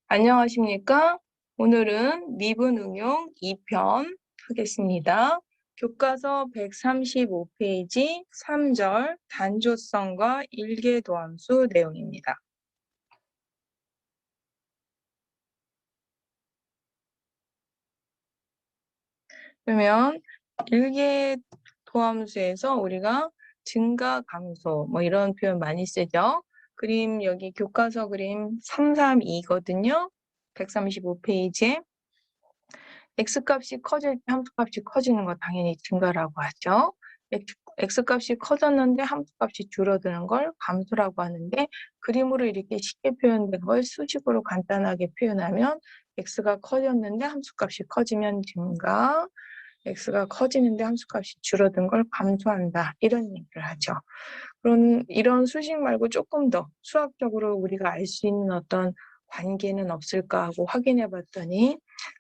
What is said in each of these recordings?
안녕하십니까? 오늘은 미분 응용 2편 하겠습니다. 교과서 135페이지 3절 단조성과 일계도함수 내용입니다. 그러면 일계도함수에서 우리가 증가, 감소 뭐 이런 표현 많이 쓰죠. 그림 여기 교과서 그림 332거든요. 135페이지에 x값이 커질 때 함수값이 커지는 거 당연히 증가라고 하죠. x값이 커졌는데 함수값이 줄어드는 걸 감소라고 하는데 그림으로 이렇게 쉽게 표현된 걸 수식으로 간단하게 표현하면 x가 커졌는데 함수값이 커지면 증가, x가 커지는데 함수값이 줄어든 걸 감소한다. 이런 얘기를 하죠. 그런 이런 수식 말고 조금 더 수학적으로 우리가 알 수 있는 어떤 관계는 없을까 하고 확인해 봤더니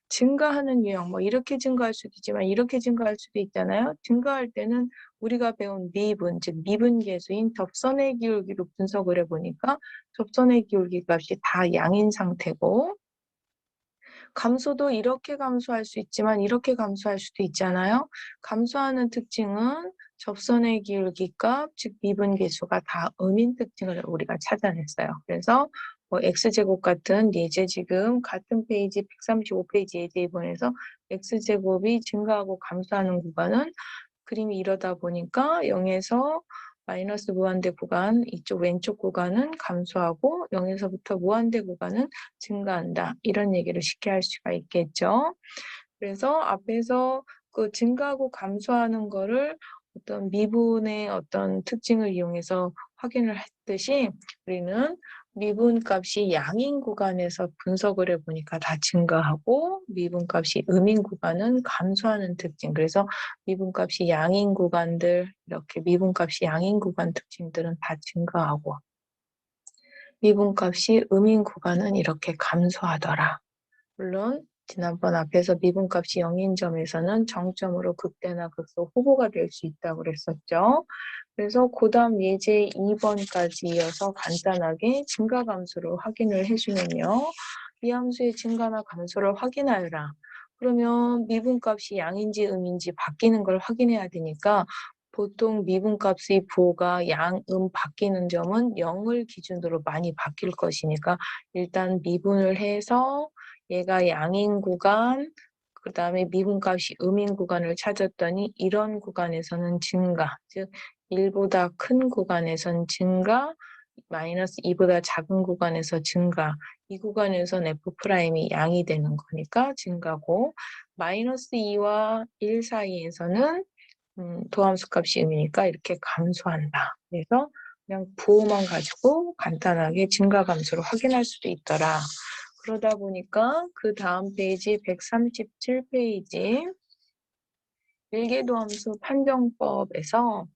증가하는 유형, 뭐 이렇게 증가할 수도 있지만 이렇게 증가할 수도 있잖아요. 증가할 때는 우리가 배운 미분, 즉 미분계수인 접선의 기울기로 분석을 해보니까 접선의 기울기 값이 다 양인 상태고, 감소도 이렇게 감소할 수 있지만 이렇게 감소할 수도 있잖아요. 감소하는 특징은 접선의 기울기 값, 즉 미분계수가 다 음인 특징을 우리가 찾아냈어요. 그래서 x제곱 같은 예제 지금 같은 페이지 135페이지 예제 2번에서 x제곱이 증가하고 감소하는 구간은 그림이 이러다 보니까 0에서 마이너스 무한대 구간, 이쪽 왼쪽 구간은 감소하고 0에서부터 무한대 구간은 증가한다. 이런 얘기를 쉽게 할 수가 있겠죠. 그래서 앞에서 그 증가하고 감소하는 거를 어떤 미분의 어떤 특징을 이용해서 확인을 했듯이 우리는 미분값이 양인 구간에서 분석을 해보니까 다 증가하고 미분값이 음인 구간은 감소하는 특징. 그래서 미분값이 양인 구간들, 이렇게 미분값이 양인 구간 특징들은 다 증가하고 미분값이 음인 구간은 이렇게 감소하더라. 물론 지난번 앞에서 미분값이 0인 점에서는 정점으로 극대나 극소 후보가 될 수 있다고 그랬었죠. 그래서 그 다음 예제 2번까지 이어서 간단하게 증가 감소를 확인을 해주면요. 이 함수의 증가나 감소를 확인하여라. 그러면 미분값이 양인지 음인지 바뀌는 걸 확인해야 되니까 보통 미분값의 부호가 양, 바뀌는 점은 0을 기준으로 많이 바뀔 것이니까 일단 미분을 해서 얘가 양인 구간, 그 다음에 미분값이 음인 구간을 찾았더니 이런 구간에서는 증가, 즉 1보다 큰 구간에선 증가, 마이너스 2보다 작은 구간에서 증가, 이 구간에선 F'이 양이 되는 거니까 증가고, 마이너스 2와 1 사이에서는 도함수 값이 음이니까 이렇게 감소한다. 그래서 그냥 부호만 가지고 간단하게 증가 감소를 확인할 수도 있더라. 그러다 보니까 그 다음 페이지 137페이지 일계도함수 판정법에서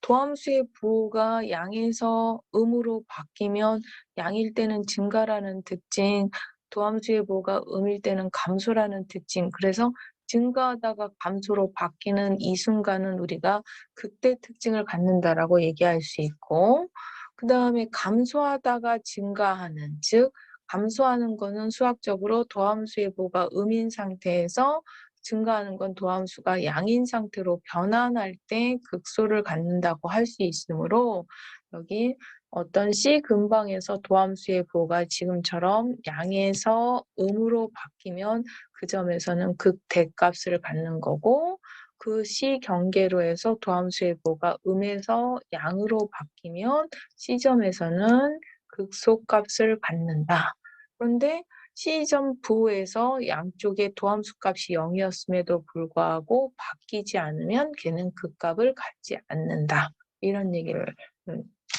도함수의 부호가 양에서 음으로 바뀌면 양일 때는 증가라는 특징, 도함수의 부호가 음일 때는 감소라는 특징, 그래서 증가하다가 감소로 바뀌는 이 순간은 우리가 극대 특징을 갖는다라고 얘기할 수 있고, 그 다음에 감소하다가 증가하는, 즉 감소하는 거는 수학적으로 도함수의 부호가 음인 상태에서 증가하는 건 도함수가 양인 상태로 변환할 때 극소를 갖는다고 할 수 있으므로 여기 어떤 C 근방에서 도함수의 부호가 지금처럼 양에서 음으로 바뀌면 그 점에서는 극대값을 갖는 거고, 그 C 경계로 해서 도함수의 부호가 음에서 양으로 바뀌면 C점에서는 극소값을 갖는다. 그런데 C점 부호에서 양쪽의 도함수 값이 0이었음에도 불구하고 바뀌지 않으면 걔는 그 값을 갖지 않는다. 이런 얘기를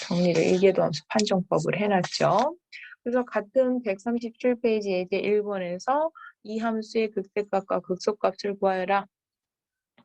정리를 일계도함수 판정법을 해놨죠. 그래서 같은 137페이지 예제 1번에서 이 함수의 극대값과 극소값을 구하여라.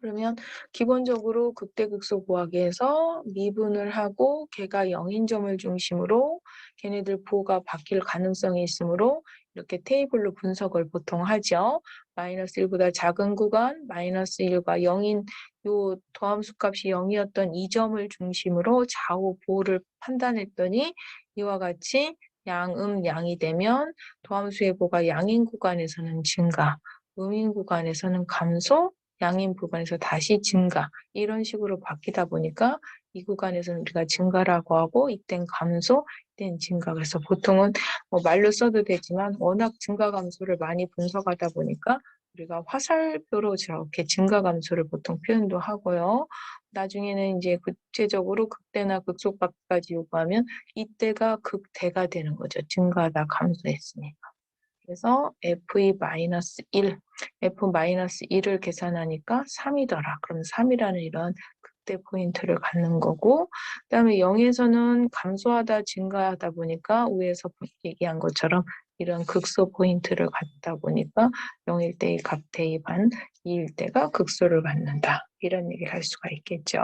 그러면 기본적으로 극대극소 구하기 위해서 미분을 하고 걔가 0인 점을 중심으로 걔네들 부호가 바뀔 가능성이 있으므로 이렇게 테이블로 분석을 보통 하죠. 마이너스 1보다 작은 구간, 마이너스 1과 0인 요 도함수 값이 0이었던 이 점을 중심으로 좌우 부호를 판단했더니 이와 같이 양이 되면 도함수의 보가 양인 구간에서는 증가, 음인 구간에서는 감소, 양인 구간에서 다시 증가 이런 식으로 바뀌다 보니까 이 구간에서는 우리가 증가라고 하고 이땐 감소, 이땐 증가. 그래서 보통은 뭐 말로 써도 되지만 워낙 증가 감소를 많이 분석하다 보니까 우리가 화살표로 저렇게 증가 감소를 보통 표현도 하고요. 나중에는 이제 구체적으로 극대나 극소값까지 요구하면 이때가 극대가 되는 거죠. 증가하다 감소했으니까. 그래서 F2-1, F-1을 계산하니까 3이더라. 그럼 3이라는 이런 극대 포인트를 갖는 거고, 그다음에 0에서는 감소하다 증가하다 보니까 위에서 얘기한 것처럼 이런 극소 포인트를 갖다 보니까 0일 때의 갑대의 반, 2일 때가 극소를 갖는다. 이런 얘기를 할 수가 있겠죠.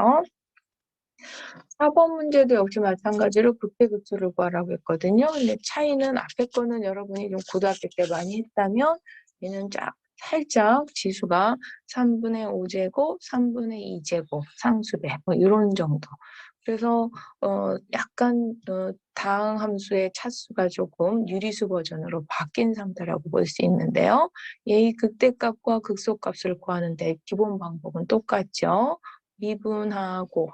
4번 문제도 역시 마찬가지로 극대극소를 구하라고 했거든요. 근데 차이는 앞에 거는 여러분이 좀 고등학교 때 많이 했다면 얘는 살짝 지수가 3분의 5제곱, 3분의 2제곱, 상수배 뭐 이런 정도. 그래서 약간 다항 함수의 차수가 조금 유리수 버전으로 바뀐 상태라고 볼 수 있는데요. 얘의 극대값과 극소값을 구하는데 기본 방법은 똑같죠. 미분하고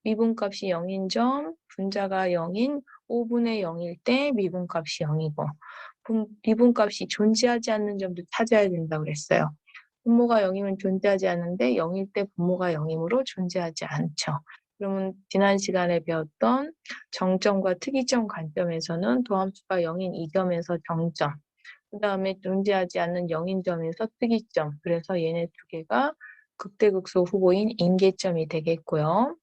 미분값이 0인 점, 분자가 0인 5분의 0일 때 미분값이 0이고 미분값이 존재하지 않는 점도 찾아야 된다고 그랬어요. 분모가 0이면 존재하지 않는데 0일 때 분모가 0이므로 존재하지 않죠. 그러면 지난 시간에 배웠던 정점과 특이점 관점에서는 도함수가 0인 이 점에서 정점, 그 다음에 존재하지 않는 0인 점에서 특이점, 그래서 얘네 두 개가 극대극소 후보인 인계점이 되겠고요.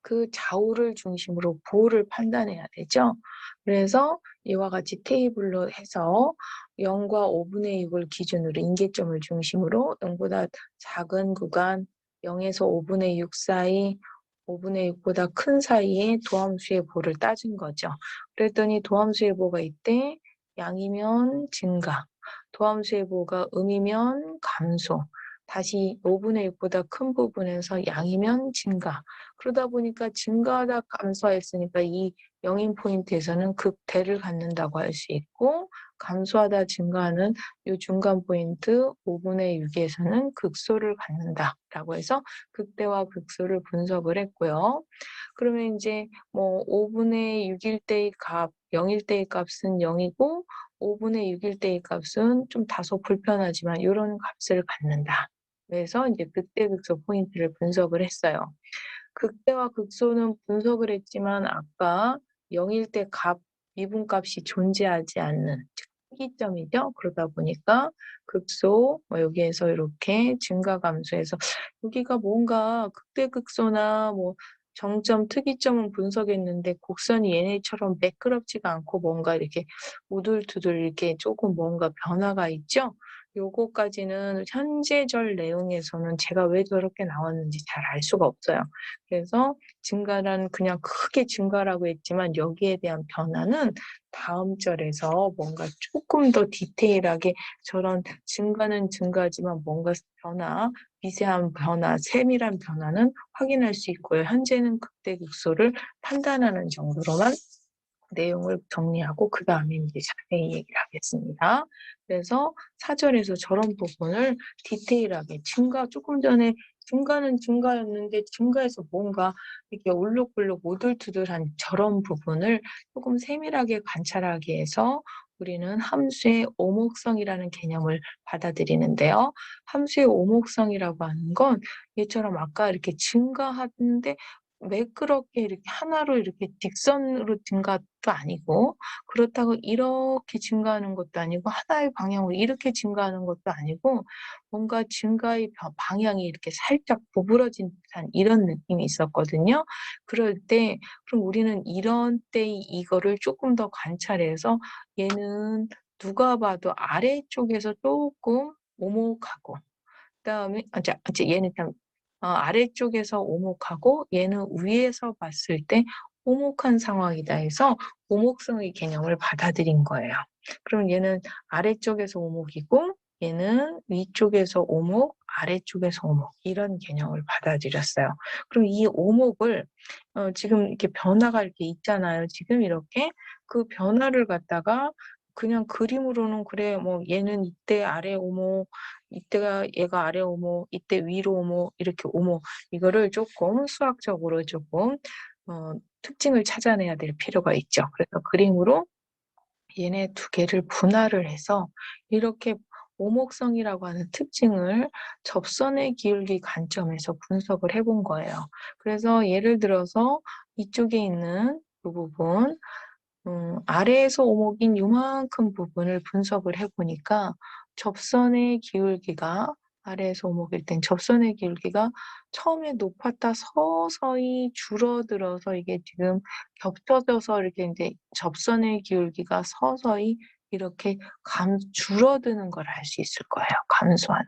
그 좌우를 중심으로 부호를 판단해야 되죠. 그래서 이와 같이 테이블로 해서 0과 5분의 6을 기준으로 인계점을 중심으로 0보다 작은 구간 0에서 5분의 6 사이 5분의 6보다 큰 사이에 도함수의 보를 따진 거죠. 그랬더니 도함수의 보가 이때 양이면 증가, 도함수의 보가 음이면 감소, 다시 5분의 6보다 큰 부분에서 양이면 증가. 그러다 보니까 증가하다 감소했으니까 이 영인 포인트에서는 극대를 갖는다고 할 수 있고 감소하다 증가하는 이 중간 포인트 5분의 6에서는 극소를 갖는다라고 해서 극대와 극소를 분석을 했고요. 그러면 이제 뭐 5분의 6일 때의 값, 0일 때의 값은 0이고 5분의 6일 때의 값은 좀 다소 불편하지만 이런 값을 갖는다. 그래서 이제 극대 극소 포인트를 분석을 했어요. 극대와 극소는 분석을 했지만 아까 0일 때 미분값이 존재하지 않는 특이점이죠. 그러다 보니까 극소 여기에서 이렇게 증가 감소해서 여기가 뭔가 극대 극소나 뭐 정점 특이점은 분석했는데 곡선이 얘네처럼 매끄럽지가 않고 뭔가 이렇게 우둘투둘 이렇게 조금 뭔가 변화가 있죠. 요거까지는 현재절 내용에서는 제가 왜 저렇게 나왔는지 잘 알 수가 없어요. 그래서 증가란 그냥 크게 증가라고 했지만 여기에 대한 변화는 다음 절에서 뭔가 조금 더 디테일하게 저런 증가는 증가지만 뭔가 변화, 미세한 변화, 세밀한 변화는 확인할 수 있고요. 현재는 극대극소를 판단하는 정도로만 내용을 정리하고 그 다음에 이제 자세히 얘기를 하겠습니다. 그래서 4절에서 저런 부분을 디테일하게 조금 전에 증가는 증가였는데 증가해서 뭔가 이렇게 울룩불룩 오들투들한 저런 부분을 조금 세밀하게 관찰하기 위해서 우리는 함수의 오목성이라는 개념을 받아들이는데요. 함수의 오목성이라고 하는 건 얘처럼 아까 이렇게 증가하는데 매끄럽게 이렇게 하나로 이렇게 직선으로 증가도 아니고 그렇다고 이렇게 증가하는 것도 아니고 하나의 방향으로 이렇게 증가하는 것도 아니고 뭔가 증가의 방향이 이렇게 살짝 구부러진 듯한 이런 느낌이 있었거든요. 그럴 때 그럼 우리는 이런 때 이거를 조금 더 관찰해서 얘는 누가 봐도 아래쪽에서 조금 오목하고 그다음에 얘는 참 아래쪽에서 오목하고 얘는 위에서 봤을 때 오목한 상황이다 해서 오목성의 개념을 받아들인 거예요. 그럼 얘는 아래쪽에서 오목이고 얘는 위쪽에서 오목, 아래쪽에서 오목 이런 개념을 받아들였어요. 그럼 이 오목을 지금 이렇게 변화가 이렇게 있잖아요. 지금 이렇게 그 변화를 갖다가 그냥 그림으로는 그래 뭐 얘는 이때 아래 오목, 이때가 얘가 아래 오목, 이때 위로 오목 이렇게 오목 이거를 조금 수학적으로 조금 특징을 찾아내야 될 필요가 있죠. 그래서 그림으로 얘네 두 개를 분할을 해서 이렇게 오목성이라고 하는 특징을 접선의 기울기 관점에서 분석을 해본 거예요. 그래서 예를 들어서 이쪽에 있는 그 부분, 아래에서 오목인 요만큼 부분을 분석을 해보니까 접선의 기울기가 아래에서 오목일 땐 접선의 기울기가 처음에 높았다 서서히 줄어들어서 이게 지금 겹쳐져서 이렇게 이제 접선의 기울기가 서서히 이렇게 줄어드는 걸 알 수 있을 거예요. 감소하는.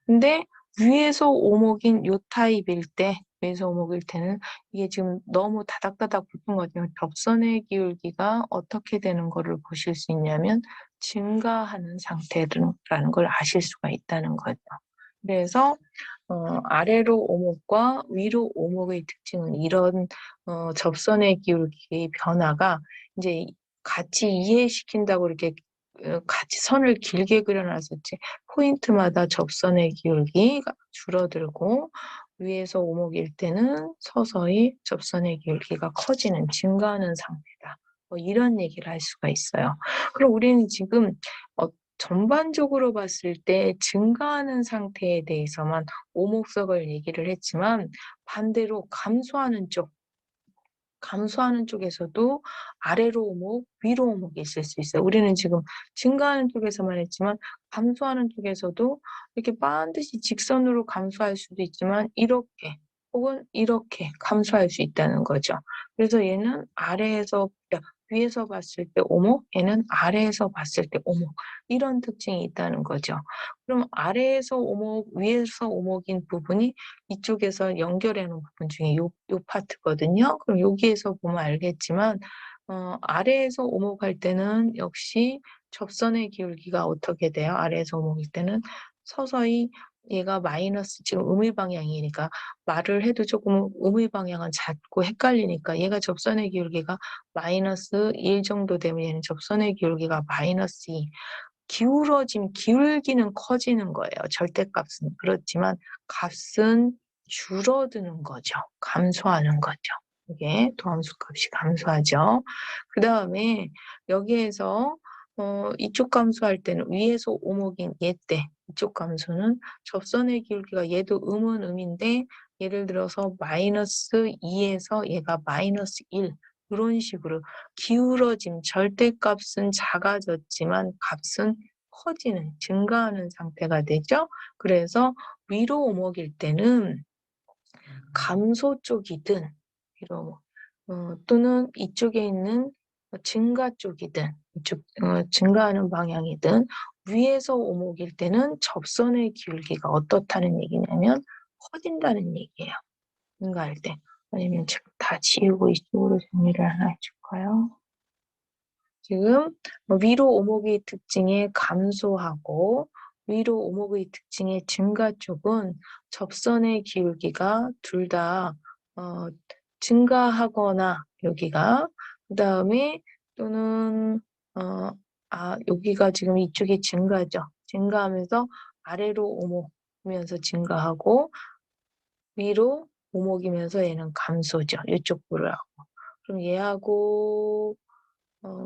근데 위에서 오목인 요 타입일 때, 위에서 오목일 때는 이게 지금 너무 다닥다닥 붙은 거죠. 접선의 기울기가 어떻게 되는 거를 보실 수 있냐면 증가하는 상태라는 걸 아실 수가 있다는 거죠. 그래서 아래로 오목과 위로 오목의 특징은 이런 접선의 기울기의 변화가 이제 같이 이해시킨다고 이렇게 같이 선을 길게 그려놨었지. 포인트마다 접선의 기울기가 줄어들고 위에서 오목일 때는 서서히 접선의 기울기가 커지는, 증가하는 상태다. 뭐 이런 얘기를 할 수가 있어요. 그럼 우리는 지금 전반적으로 봤을 때 증가하는 상태에 대해서만 오목석을 얘기를 했지만 반대로 감소하는 쪽에서도 아래로 오목, 위로 오목이 있을 수 있어요. 우리는 지금 증가하는 쪽에서만 했지만 감소하는 쪽에서도 이렇게 반드시 직선으로 감소할 수도 있지만 이렇게 혹은 이렇게 감소할 수 있다는 거죠. 그래서 얘는 위에서 봤을 때 오목, 얘는 아래에서 봤을 때 오목 이런 특징이 있다는 거죠. 그럼 아래에서 오목, 위에서 오목인 부분이 이쪽에서 연결해 놓은 부분 중에 요 파트거든요. 그럼 여기에서 보면 알겠지만 아래에서 오목할 때는 역시 접선의 기울기가 어떻게 돼요? 아래에서 오목일 때는 서서히 얘가 마이너스 지금 음의 방향이니까 말을 해도 조금 음의 방향은 자꾸 헷갈리니까 얘가 접선의 기울기가 마이너스 1 정도 되면 얘는 접선의 기울기가 마이너스 2 기울기는 커지는 거예요. 절대값은. 그렇지만 값은 줄어드는 거죠. 감소하는 거죠. 이게 도함수 값이 감소하죠. 그 다음에 여기에서 이쪽 감소할 때는 위에서 오목인 얘 때 이쪽 감소는 접선의 기울기가 얘도 음은 음인데 예를 들어서 마이너스 2에서 얘가 마이너스 1 이런 식으로 기울어짐, 절대값은 작아졌지만 값은 커지는, 증가하는 상태가 되죠. 그래서 위로 오목일 때는 감소 쪽이든 위로 또는 이쪽에 있는 증가 쪽이든 증가하는 방향이든 위에서 오목일 때는 접선의 기울기가 어떻다는 얘기냐면 커진다는 얘기예요. 증가할 때. 아니면 지금 다 지우고 이쪽으로 정리를 하나 해줄까요? 지금 위로 오목의 특징의 감소하고 위로 오목의 특징의 증가 쪽은 접선의 기울기가 둘 다 증가하거나 여기가 그 다음에 또는 여기가 지금 이쪽이 증가죠. 증가하면서 아래로 오목이면서 증가하고 위로 오목이면서 얘는 감소죠. 이쪽 부분하고. 그럼 얘하고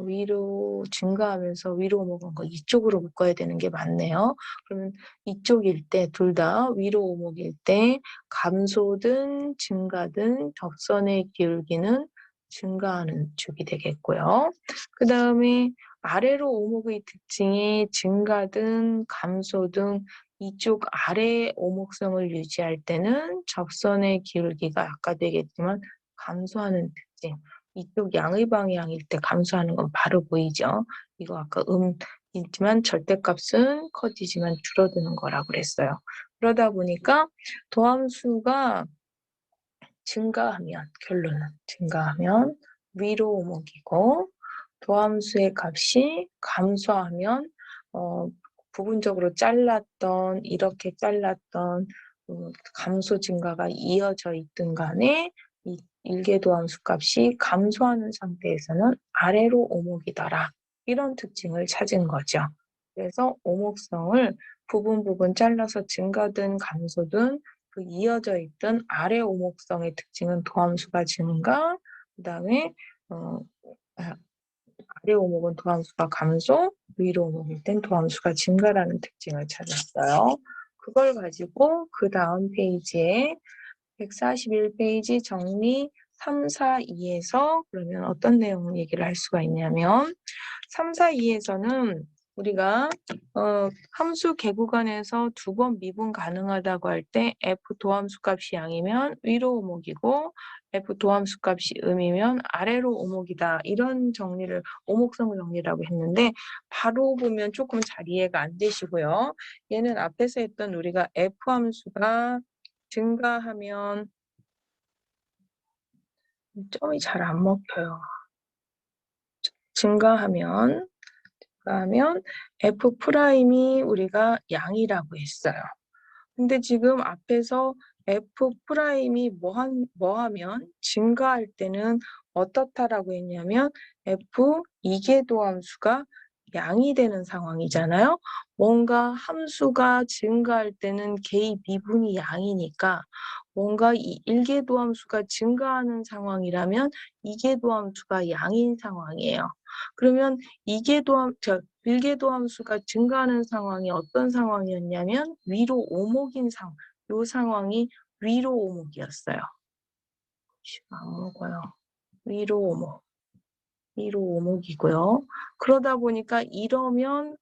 위로 증가하면서 위로 오목한 거 이쪽으로 묶어야 되는 게 맞네요. 그러면 이쪽일 때 둘 다 위로 오목일 때 감소든 증가든 접선의 기울기는 증가하는 쪽이 되겠고요. 그 다음에 아래로 오목의 특징이 증가든 감소든 이쪽 아래 오목성을 유지할 때는 접선의 기울기가 아까 되겠지만 감소하는 특징. 이쪽 양의 방향일 때 감소하는 건 바로 보이죠. 이거 아까 있지만 절대값은 커지지만 줄어드는 거라고 그랬어요. 그러다 보니까 도함수가 결론은 증가하면 위로 오목이고 도함수의 값이 감소하면 부분적으로 잘랐던 이렇게 잘랐던 감소 증가가 이어져 있든 간에 이 일계도함수 값이 감소하는 상태에서는 아래로 오목이더라. 이런 특징을 찾은 거죠. 그래서 오목성을 부분 잘라서 증가든 감소든 그 이어져 있던 아래 오목성의 특징은 도함수가 증가, 그다음에 아래 오목은 도함수가 감소, 위로 오목일 땐 도함수가 증가라는 특징을 찾았어요. 그걸 가지고 그 다음 페이지에 141페이지 정리 3, 4, 2에서 그러면 어떤 내용 얘기를 할 수가 있냐면 3, 4, 2에서는 우리가 함수 개구간에서 2번 미분 가능하다고 할 때 f 도함수 값이 양이면 위로 오목이고 f 도함수 값이 음이면 아래로 오목이다. 이런 정리를 오목성 정리라고 했는데 바로 보면 조금 잘 이해가 안 되시고요. 얘는 앞에서 했던 우리가 f 함수가 증가하면 점이 잘 안 먹혀요. 증가하면 f 프라임이 우리가 양이라고 했어요. 근데 지금 앞에서 f 프라임이 뭐 하면 증가할 때는 어떻다라고 했냐면 f 이계도함수가 양이 되는 상황이잖아요. 뭔가 함수가 증가할 때는 k 미분이 양이니까 뭔가 이 일계도함수가 증가하는 상황이라면 이계도함수가 양인 상황이에요. 그러면 일계도함수가 증가하는 상황이 어떤 상황이었냐면 위로 오목인 상황. 이 상황이 위로 오목이었어요. 안 먹어요. 위로 오목. 위로 오목이고요. 그러다 보니까 이러면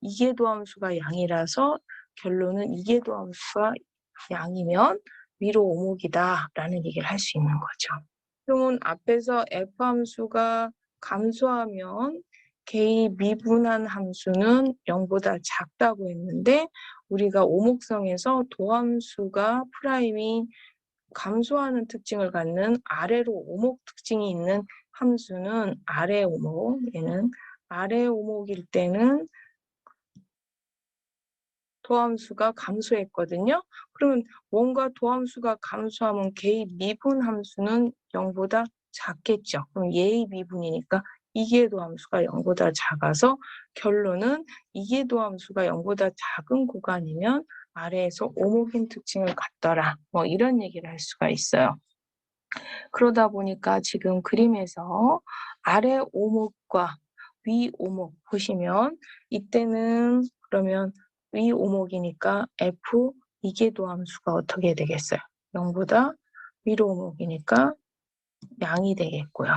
이계도함수가 양이라서 결론은 이계도함수가 양이면 위로 오목이다라는 얘기를 할 수 있는 거죠. 그러면 앞에서 F함수가 감소하면 K 미분한 함수는 0보다 작다고 했는데 우리가 오목성에서 도함수가 프라임이 감소하는 특징을 갖는 아래로 오목 특징이 있는 함수는 아래 오목, 얘는 아래 오목일 때는 도함수가 감소했거든요. 그러면 뭔가 도함수가 감소하면 K 미분 함수는 0보다 작겠죠. 그럼 예의 미분이니까 이계도함수가 0보다 작아서 결론은 이계도함수가 0보다 작은 구간이면 아래에서 오목인 특징을 갖더라. 뭐 이런 얘기를 할 수가 있어요. 그러다 보니까 지금 그림에서 아래 오목과 위 오목 보시면 이때는 그러면 위 오목이니까 F 이계도함수가 어떻게 되겠어요? 0보다 위로 오목이니까 양이 되겠고요.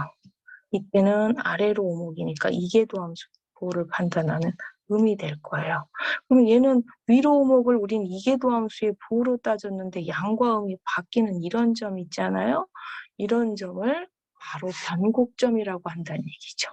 이때는 아래로 오목이니까 이계도함수 보호를 판단하는 음이 될 거예요. 그럼 얘는 위로 오목을 우린 이계도함수의 보호로 따졌는데 양과 음이 바뀌는 이런 점 있잖아요. 이런 점을 바로 변곡점이라고 한다는 얘기죠.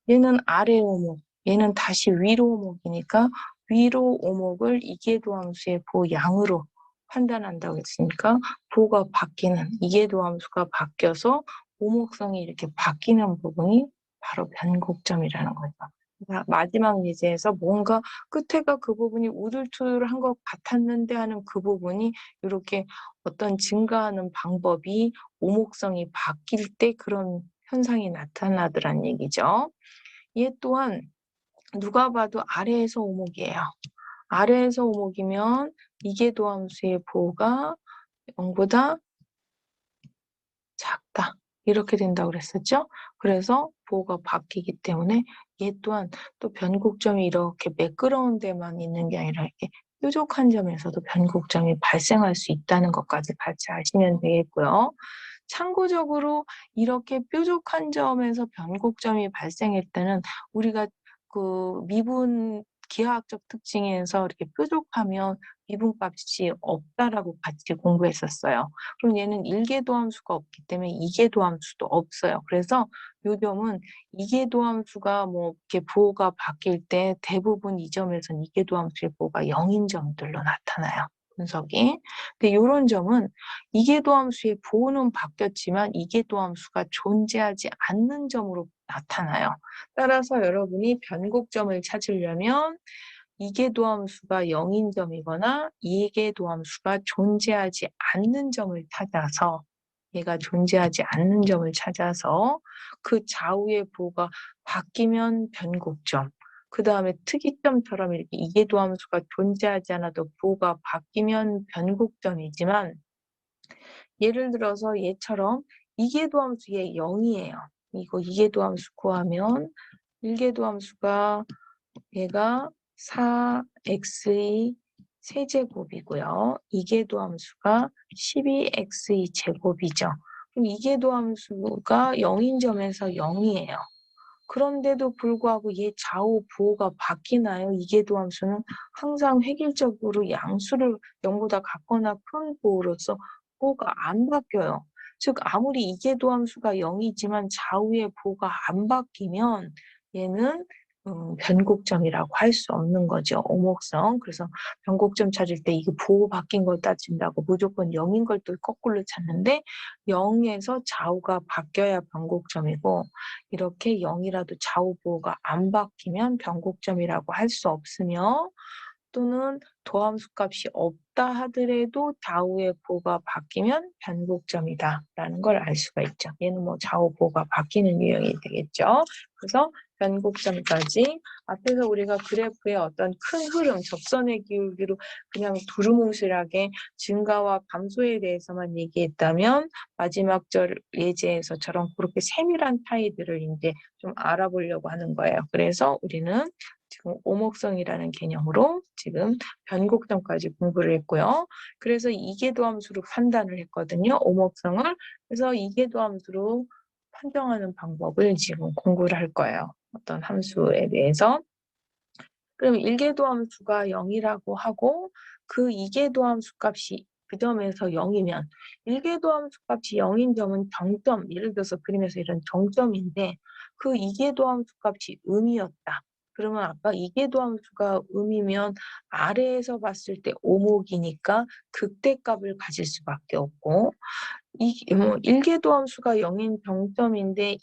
얘는 아래 오목, 얘는 다시 위로 오목이니까 위로 오목을 이계도함수의 보양으로 판단한다고 했으니까 보가 바뀌는 이계도함수가 바뀌어서 오목성이 이렇게 바뀌는 부분이 바로 변곡점이라는 거죠. 마지막 예제에서 뭔가 끝에가 그 부분이 우둘투둘한 것 같았는데 하는 그 부분이 이렇게 어떤 증가하는 방법이 오목성이 바뀔 때 그런 현상이 나타나더란 얘기죠. 얘 또한 누가 봐도 아래에서 오목이에요. 아래에서 오목이면 이계도함수의 보호가 0보다 작다. 이렇게 된다고 그랬었죠? 그래서 보호가 바뀌기 때문에 얘 또한 또 변곡점이 이렇게 매끄러운 데만 있는 게 아니라 이렇게 뾰족한 점에서도 변곡점이 발생할 수 있다는 것까지 같이 아시면 되겠고요. 참고적으로 이렇게 뾰족한 점에서 변곡점이 발생했다는 우리가 그 미분 기하학적 특징에서 이렇게 뾰족하면 미분값이 없다라고 같이 공부했었어요. 그럼 얘는 일계도함수가 없기 때문에 이계도함수도 없어요. 그래서 이 점은 이계도함수가 뭐 이렇게 부호가 바뀔 때 대부분 이 점에서는 이계도함수의 부호가 0인 점들로 나타나요. 분석이. 근데 이런 점은 이계도함수의 부호는 바뀌었지만 이계도함수가 존재하지 않는 점으로 나타나요. 따라서 여러분이 변곡점을 찾으려면 이계도함수가 0인 점이거나 이계도함수가 존재하지 않는 점을 찾아서 얘가 존재하지 않는 점을 찾아서 그 좌우의 부호가 바뀌면 변곡점. 그 다음에 특이점처럼 이렇게 이계도함수가 존재하지 않아도 부호가 바뀌면 변곡점이지만 예를 들어서 얘처럼 이계도함수 얘 0이에요. 이거 이계도함수 구하면 1계도함수가 얘가 4x의 세제곱이고요. 이계도함수가 12x의 제곱이죠. 그럼 이계도함수가 0인 점에서 0이에요. 그런데도 불구하고 얘 좌우 부호가 바뀌나요? 이계도함수는 항상 획일적으로 양수를 0보다 같거나 큰 부호로서 부호가 안 바뀌어요. 즉 아무리 이계도함수가 0이지만 좌우의 부호가 안 바뀌면 얘는 변곡점이라고 할 수 없는 거죠. 오목성. 그래서 변곡점 찾을 때 이게 부호 바뀐 걸 따진다고 무조건 0인 걸 또 거꾸로 찾는데 0에서 좌우가 바뀌어야 변곡점이고 이렇게 0이라도 좌우 부호가 안 바뀌면 변곡점이라고 할 수 없으며 또는 도함수 값이 없다 하더라도 좌우의 부호가 바뀌면 변곡점이다라는 걸 알 수가 있죠. 얘는 뭐 좌우 부호가 바뀌는 유형이 되겠죠. 그래서 변곡점까지 앞에서 우리가 그래프의 어떤 큰 흐름, 접선의 기울기로 그냥 두루뭉실하게 증가와 감소에 대해서만 얘기했다면 마지막 절 예제에서처럼 그렇게 세밀한 차이들을 이제 좀 알아보려고 하는 거예요. 그래서 우리는 지금 오목성이라는 개념으로 지금 변곡점까지 공부를 했고요. 그래서 이계도함수로 판단을 했거든요. 오목성을. 그래서 이계도함수로 판정하는 방법을 지금 공부를 할 거예요. 어떤 함수에 대해서. 그럼 1계도함수가 0이라고 하고 그 2계도함수 값이 그 점에서 0이면 1계도함수 값이 0인 점은 정점, 예를 들어서 그림에서 이런 정점인데 그 2계도함수 값이 음이었다. 그러면 아까 2계도함수가 음이면 아래에서 봤을 때 오목이니까 극대값을 가질 수밖에 없고 1계도함수가 0인 정점인데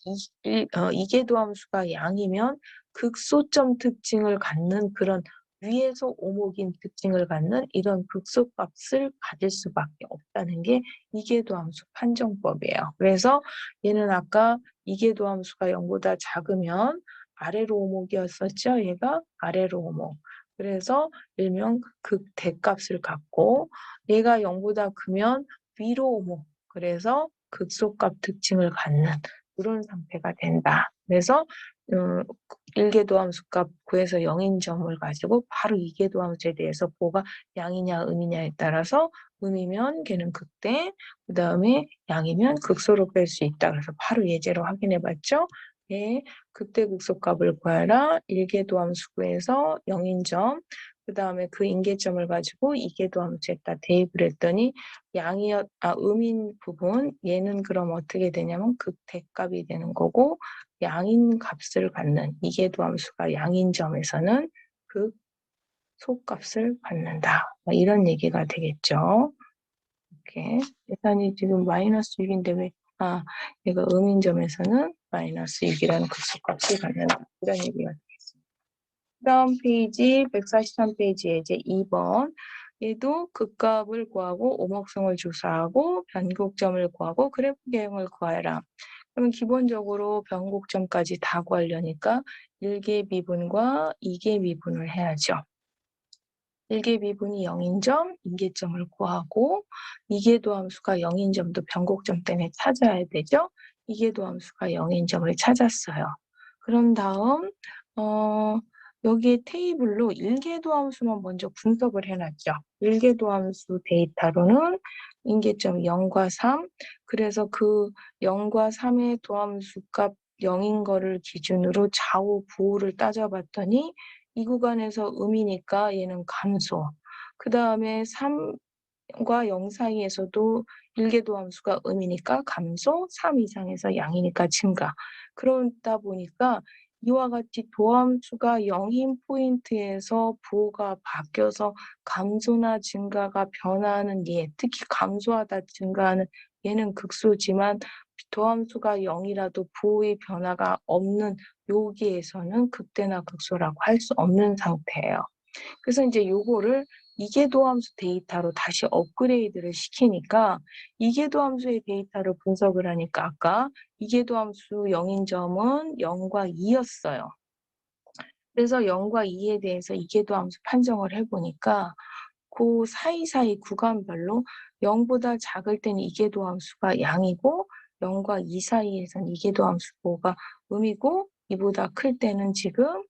2계도함수가 양이면 극소점 특징을 갖는 그런 위에서 오목인 특징을 갖는 이런 극소값을 가질 수밖에 없다는 게 이계도함수 판정법이에요. 그래서 얘는 아까 이계도함수가 0보다 작으면 아래로 오목이었었죠. 얘가 아래로 오목. 그래서 일명 극대값을 갖고 얘가 0보다 크면 위로 오목. 그래서 극소값 특징을 갖는 그런 상태가 된다. 그래서 1계도함수 값 구해서 0인 점을 가지고 바로 2계도함수에 대해서 부호가 양이냐 음이냐에 따라서 음이면 걔는 극대, 그 다음에 양이면 극소로 뺄 수 있다. 그래서 바로 예제로 확인해 봤죠. 예, 극대 극소값을 구하라. 1계도함수 구해서 0인 점, 그 다음에 그 인계점을 가지고 2계도함수에다 대입을 했더니 음인 부분 얘는 그럼 어떻게 되냐면 극대값이 되는 거고 양인 값을 갖는 이계도함수가 양인 점에서는 극소값을 갖는다. 이런 얘기가 되겠죠. 이렇게 계산이 지금 마이너스 6인데 얘가 음인 점에서는 마이너스 6이라는 극소값을 갖는다. 이런 얘기가 되겠습니다. 다음 페이지 143페이지 예제 2번. 얘도 극값을 구하고 오목성을 조사하고 변곡점을 구하고 그래프 개형을 구하라. 그러면 기본적으로 변곡점까지 다 구하려니까 1개 미분과 2개 미분을 해야죠. 1개 미분이 0인 점, 인계점을 구하고 2계도 함수가 0인 점도 변곡점 때문에 찾아야 되죠. 2계도 함수가 0인 점을 찾았어요. 그런 다음 여기 테이블로 1계도 함수만 먼저 분석을 해놨죠. 1계도 함수 데이터로는 인계점 0과 3, 그래서 그 0과 3의 도함수 값 0인 거를 기준으로 좌우 부호를 따져봤더니 이 구간에서 음이니까 얘는 감소. 그 다음에 3과 0 사이에서도 1계도 함수가 음이니까 감소, 3 이상에서 양이니까 증가. 그러다 보니까 이와 같이 도함수가 0인 포인트에서 부호가 바뀌어서 감소나 증가가 변하는 얘, 특히 감소하다 증가하는 얘는 극소지만 도함수가 0이라도 부호의 변화가 없는 여기에서는 극대나 극소라고 할 수 없는 상태예요. 그래서 이제 요거를 이계도 함수 데이터로 다시 업그레이드를 시키니까 이계도 함수의 데이터를 분석을 하니까 아까 이계도 함수 영인 점은 0과 2였어요. 그래서 0과 2에 대해서 이계도 함수 판정을 해보니까 그 사이사이 구간별로 0보다 작을 때는 이계도 함수가 양이고 0과 2 사이에서는 이계도 함수가 음이고 2보다 클 때는 지금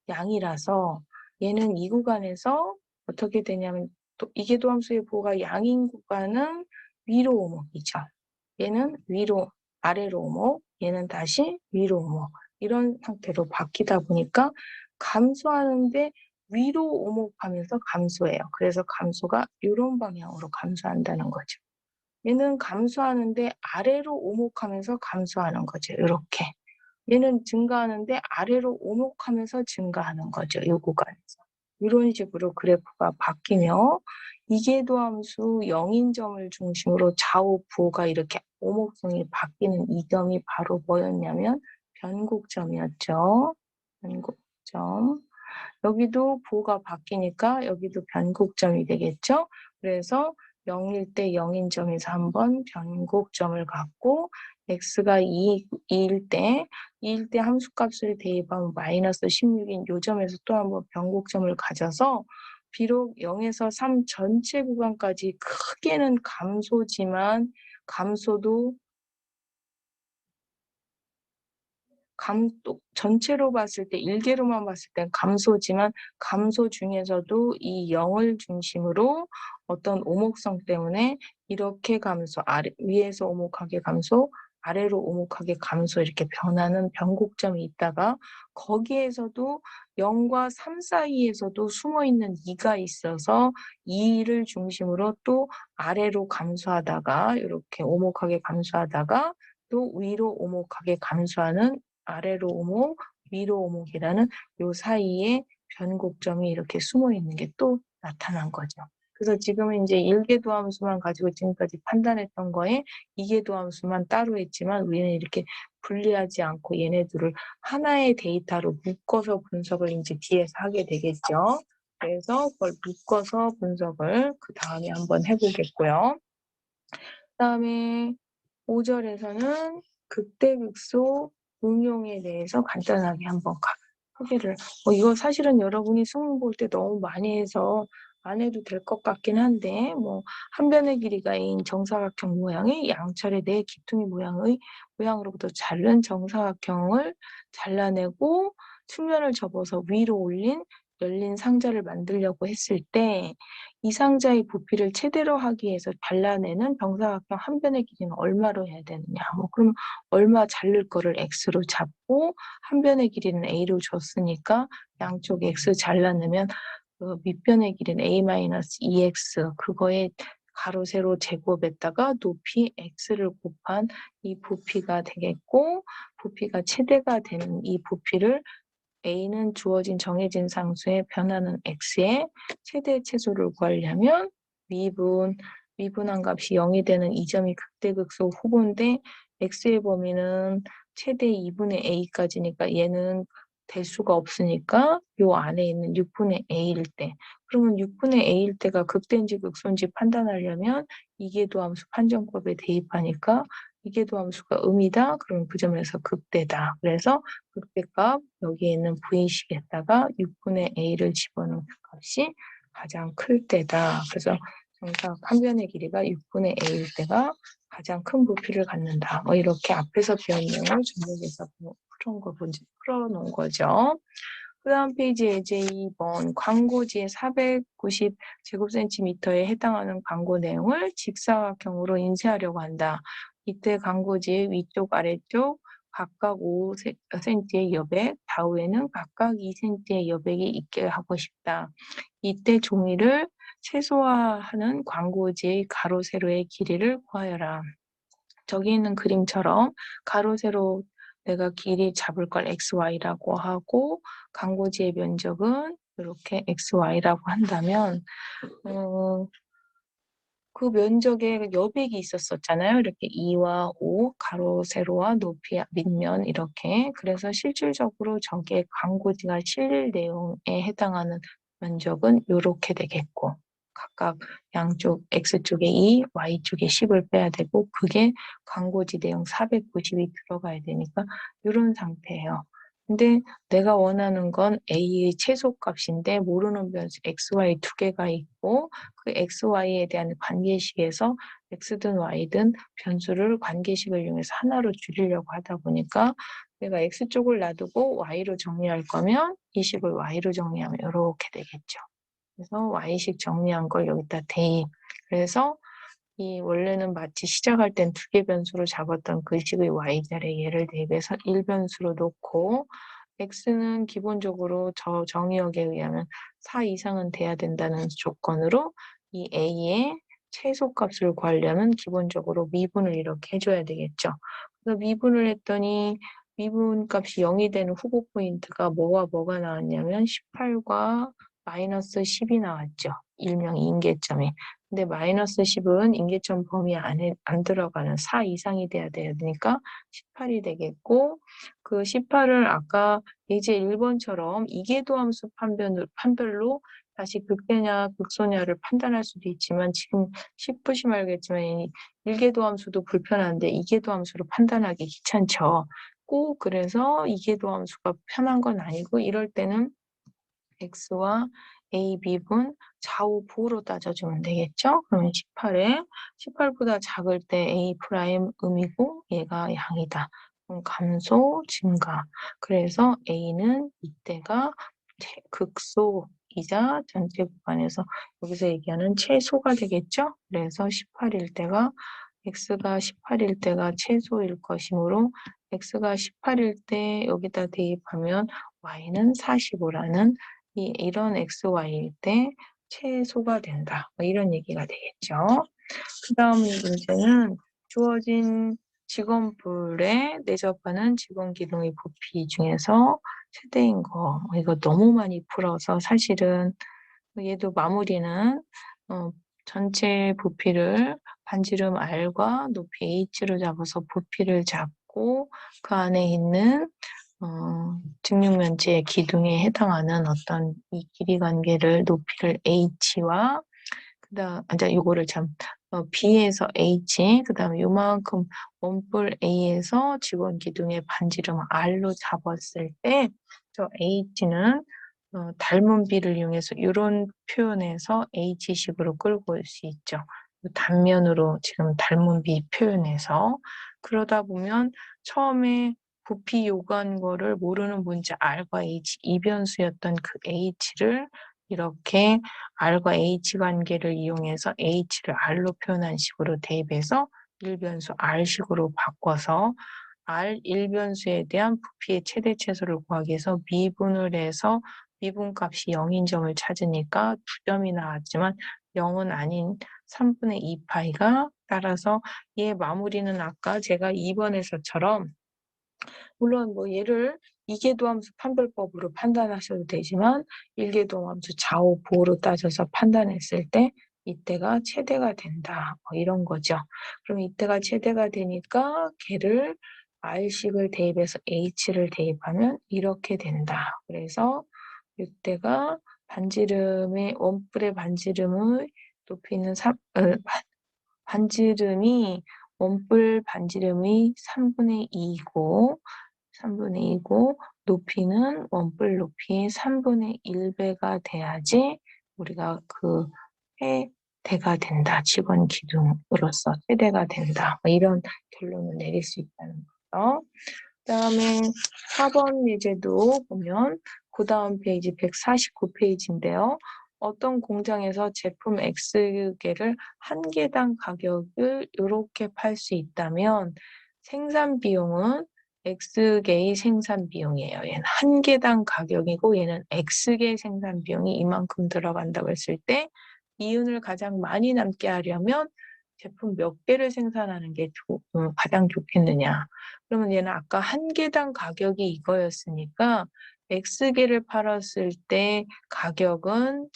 양이라서 얘는 이 구간에서 어떻게 되냐면 또 이계도 함수의 보호가 양인 구간은 위로 오목이죠. 얘는 위로 아래로 오목, 얘는 다시 위로 오목 이런 상태로 바뀌다 보니까 감소하는데 위로 오목하면서 감소해요. 그래서 감소가 이런 방향으로 감소한다는 거죠. 얘는 감소하는데 아래로 오목하면서 감소하는 거죠. 이렇게. 얘는 증가하는데 아래로 오목하면서 증가하는 거죠. 이 구간에서. 이런 식으로 그래프가 바뀌며 이계도 함수 영인점을 중심으로 좌우 부호가 이렇게 오목성이 바뀌는 이 점이 바로 뭐였냐면 변곡점이었죠. 변곡점. 여기도 부호가 바뀌니까 여기도 변곡점이 되겠죠. 그래서 0일 때 0인점에서 한번 변곡점을 갖고 x가 2일 때 함수값을 대입하면 마이너스 16인 요 점에서 또 한번 변곡점을 가져서 비록 0에서 3 전체 구간까지 크게는 감소지만 감소도 전체로 봤을 때 일개로만 봤을 땐 감소지만 감소 중에서도 이 0을 중심으로 어떤 오목성 때문에 이렇게 감소, 위에서 오목하게 감소, 아래로 오목하게 감소 이렇게 변하는 변곡점이 있다가 거기에서도 0과 3 사이에서도 숨어있는 2가 있어서 2를 중심으로 또 아래로 감소하다가 이렇게 오목하게 감소하다가 또 위로 오목하게 감소하는 아래로 오목, 위로 오목이라는 요 사이에 변곡점이 이렇게 숨어 있는 게 또 나타난 거죠. 그래서 지금은 이제 일계도 함수만 가지고 지금까지 판단했던 거에 이계도 함수만 따로 했지만 우리는 이렇게 분리하지 않고 얘네들을 하나의 데이터로 묶어서 분석을 이제 뒤에서 하게 되겠죠. 그래서 그걸 묶어서 분석을 그 다음에 한번 해보겠고요. 그다음에 5절에서는 극대극소 응용에 대해서 간단하게 한번 소개를. 이거 사실은 여러분이 수능 볼 때 너무 많이 해서 안 해도 될 것 같긴 한데 한 변의 길이가 인 정사각형 모양의 양철의 네 기퉁이 모양으로부터 자른 정사각형을 잘라내고 측면을 접어서 위로 올린 열린 상자를 만들려고 했을 때 이 상자의 부피를 최대로 하기 위해서 잘라내는 정사각형 한 변의 길이는 얼마로 해야 되느냐. 그럼 얼마 자를 거를 x로 잡고 한 변의 길이는 a로 줬으니까 양쪽 x 잘라내면 그 밑변의 길이는 a-2x 그거에 가로 세로 제곱에다가 높이 x를 곱한 이 부피가 되겠고 부피가 최대가 되는 이 부피를 a는 주어진 정해진 상수에 변하는 x의 최대 최소를 구하려면 미분한 값이 0이 되는 이 점이 극대극소 후보인데 x의 범위는 최대 2분의 a까지니까 얘는 될 수가 없으니까 요 안에 있는 6분의 a일 때 그러면 6분의 a일 때가 극대인지 극소인지 판단하려면 이계도 함수 판정법에 대입하니까 이계도 함수가 음이다. 그러면 그 점에서 극대다. 그래서 극대값 여기에 있는 v식에다가 6분의 a를 집어넣은 값이 가장 클 때다. 그래서 정사 한 변의 길이가 6분의 a일 때가 가장 큰 부피를 갖는다. 이렇게 앞에서 배운 내용을 정리해서 풀어놓은 거죠. 그 다음 페이지에 이제 2번 광고지의 490 제곱센티미터에 해당하는 광고 내용을 직사각형으로 인쇄하려고 한다. 이때 광고지의 위쪽 아래쪽 각각 5cm의 여백, 좌우에는 각각 2cm의 여백이 있게 하고 싶다. 이때 종이를 최소화하는 광고지의 가로 세로의 길이를 구하여라. 저기 있는 그림처럼 가로 세로 내가 길이 잡을 걸 xy라고 하고 광고지의 면적은 이렇게 xy라고 한다면 그 면적에 여백이 있었잖아요. 이렇게 2와 5, 가로, 세로와 높이, 밑면 이렇게. 그래서 실질적으로 저게 광고지가 실릴 내용에 해당하는 면적은 요렇게 되겠고 각각 양쪽 X쪽에 2, Y쪽에 10을 빼야 되고 그게 광고지 내용 490이 들어가야 되니까 이런 상태예요. 근데 내가 원하는 건 A의 최소값인데 모르는 변수 X, Y 두 개가 있고 그 X, Y에 대한 관계식에서 X든 Y든 변수를 관계식을 이용해서 하나로 줄이려고 하다 보니까 내가 X쪽을 놔두고 Y로 정리할 거면 이 식을 Y로 정리하면 이렇게 되겠죠. 그래서 Y식 정리한 걸 여기다 대입. 그래서 이 원래는 마치 시작할 땐 두 개 변수로 잡았던 그 식의 Y자리에 얘를 대입해서 1변수로 놓고 X는 기본적으로 저 정의역에 의하면 4 이상은 돼야 된다는 조건으로 이 A의 최소값을 구하려면 기본적으로 미분을 이렇게 해줘야 되겠죠. 그래서 미분을 했더니 미분값이 0이 되는 후보 포인트가 뭐와 뭐가 나왔냐면 18과 마이너스 10이 나왔죠. 일명 인계점이. 근데 마이너스 10은 인계점 범위 안에 안 들어가는 4 이상이 돼야 되니까 18이 되겠고 그 18을 아까 예제 1번처럼 이계도함수 판별로 다시 극대냐 극소냐를 판단할 수도 있지만 지금 10보시면 알겠지만 이 일계도함수도 불편한데 이계도함수로 판단하기 귀찮죠. 꼭 그래서 이계도함수가 편한 건 아니고 이럴 때는 X와 A, B분 좌우 부호로 따져주면 되겠죠? 그러면 18에 18보다 작을 때 A 프라임 음이고 얘가 양이다. 그럼 감소, 증가. 그래서 A는 이때가 극소이자 전체 구간에서 여기서 얘기하는 최소가 되겠죠? 그래서 18일 때가 X가 18일 때가 최소일 것이므로 X가 18일 때 여기다 대입하면 Y는 45라는 이런 XY일 때 최소가 된다. 뭐 이런 얘기가 되겠죠. 그 다음 문제는 주어진 직원뿔에 내접하는 직원 기둥의 부피 중에서 최대인 거. 이거 너무 많이 풀어서 사실은 얘도 마무리는 전체 부피를 반지름 R과 높이 H로 잡아서 부피를 잡고 그 안에 있는 직육면체의 기둥에 해당하는 어떤 이 길이 관계를 높이를 H와 그다음 요거를 B에서 H 그다음에 요만큼 원뿔 A에서 직원 기둥의 반지름 R로 잡았을 때 저 H는 닮은 B를 이용해서 이런 표현에서 H식으로 끌고 올 수 있죠. 단면으로 지금 닮은 B 표현해서 그러다 보면 처음에 부피 요구한 거를 모르는 문자 R과 H 이변수였던 그 H를 이렇게 R과 H 관계를 이용해서 H를 R로 표현한 식으로 대입해서 1변수 R식으로 바꿔서 R 1변수에 대한 부피의 최대 최소를 구하기 위해서 미분을 해서 미분값이 0인 점을 찾으니까 2점이 나왔지만 0은 아닌 3분의 2파이가 따라서 얘 마무리는 아까 제가 2번에서처럼 물론 뭐 얘를 이계도함수 판별법으로 판단하셔도 되지만 일계도함수 좌우 보호로 따져서 판단했을 때 이때가 최대가 된다. 뭐 이런 거죠. 그럼 이때가 최대가 되니까 걔를 R식을 대입해서 H를 대입하면 이렇게 된다. 그래서 이때가 반지름의 원뿔의 반지름의 높이는 반지름이 원뿔 반지름의 3분의 2이고 3분의 2고 높이는 원뿔 높이의 3분의 1배가 돼야지 우리가 그 최대가 된다. 직원 기둥으로서 최대가 된다. 뭐 이런 결론을 내릴 수 있다는 거죠. 그다음에 4번 예제도 보면 그 다음 페이지 149페이지인데요. 어떤 공장에서 제품 X개를 한 개당 가격을 이렇게 팔 수 있다면 생산 비용은 X개의 생산 비용이에요. 얘는 한 개당 가격이고 얘는 X개 생산 비용이 이만큼 들어간다고 했을 때 이윤을 가장 많이 남게 하려면 제품 몇 개를 생산하는 게 가장 좋겠느냐. 그러면 얘는 아까 한 개당 가격이 이거였으니까 X개를 팔았을 때 가격은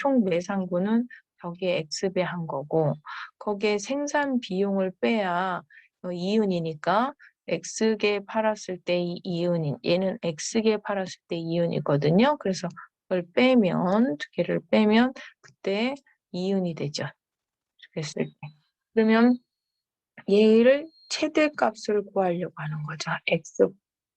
총 매상분은 저기에 X배 한 거고 거기에 생산 비용을 빼야 이윤이니까 X개 팔았을 때 이윤인 얘는 X개 팔았을 때 이윤이거든요. 그래서 빼면, 두 개를 빼면 그때 이윤이 되죠. 했을 때. 그러면 얘를 최대값을 구하려고 하는 거죠.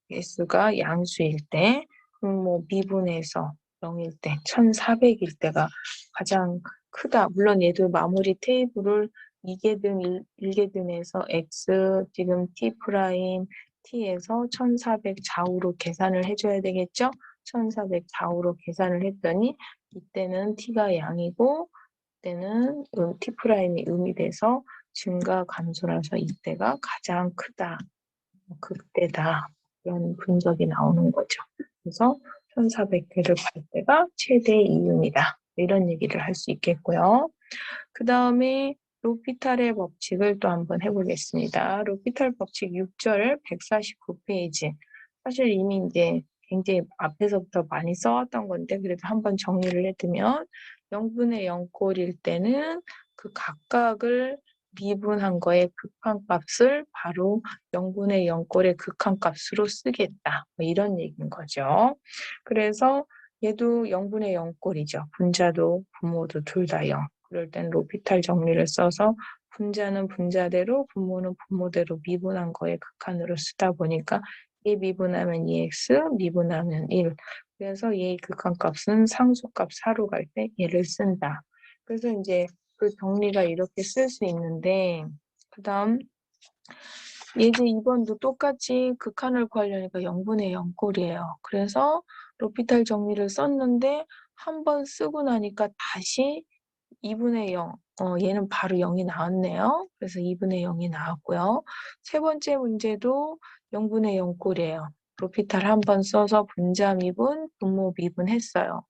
x가 양수일 때, 뭐 미분해서 0일 때, 1400일 때가 가장 크다. 물론 얘도 마무리 테이블을 2개등, 1개등 해서 x 지금 t 프라임 t에서 1400 좌우로 계산을 해줘야 되겠죠? 1400 좌우로 계산을 했더니 이때는 t가 양이고 이때는 t 프라임이 음이 돼서 증가 감소라서 이때가 가장 크다. 극대다. 이런 분석이 나오는 거죠. 그래서 1400회를 갈 때가 최대 이윤이다. 이런 얘기를 할 수 있겠고요. 그 다음에 로피탈의 법칙을 또 한번 해보겠습니다. 로피탈 법칙 6절 149페이지. 사실 이미 이제 굉장히 앞에서부터 많이 써왔던 건데 그래도 한번 정리를 해두면 0분의 0꼴일 때는 그 각각을 미분한 거의 극한값을 바로 0분의 0꼴의 극한값으로 쓰겠다. 뭐 이런 얘기인 거죠. 그래서 얘도 0분의 0꼴이죠. 분자도 분모도 둘 다 0. 그럴 땐 로피탈 정리를 써서 분자는 분자대로 분모는 분모대로 미분한 거의 극한으로 쓰다 보니까 얘 미분하면 2x, 미분하면 1. 그래서 얘의 극한값은 상수값 4로 갈 때 얘를 쓴다. 그래서 이제 그 정리가 이렇게 쓸 수 있는데 그 다음 예제 2번도 똑같이 극한을 구하려니까 0분의 0꼴이에요. 그래서 로피탈 정리를 썼는데 한 번 쓰고 나니까 다시 2분의 0, 얘는 바로 0이 나왔네요. 그래서 2분의 0이 나왔고요. 세 번째 문제도 0분의 0꼴이에요. 로피탈 한 번 써서 분자 미분, 분모 미분 했어요.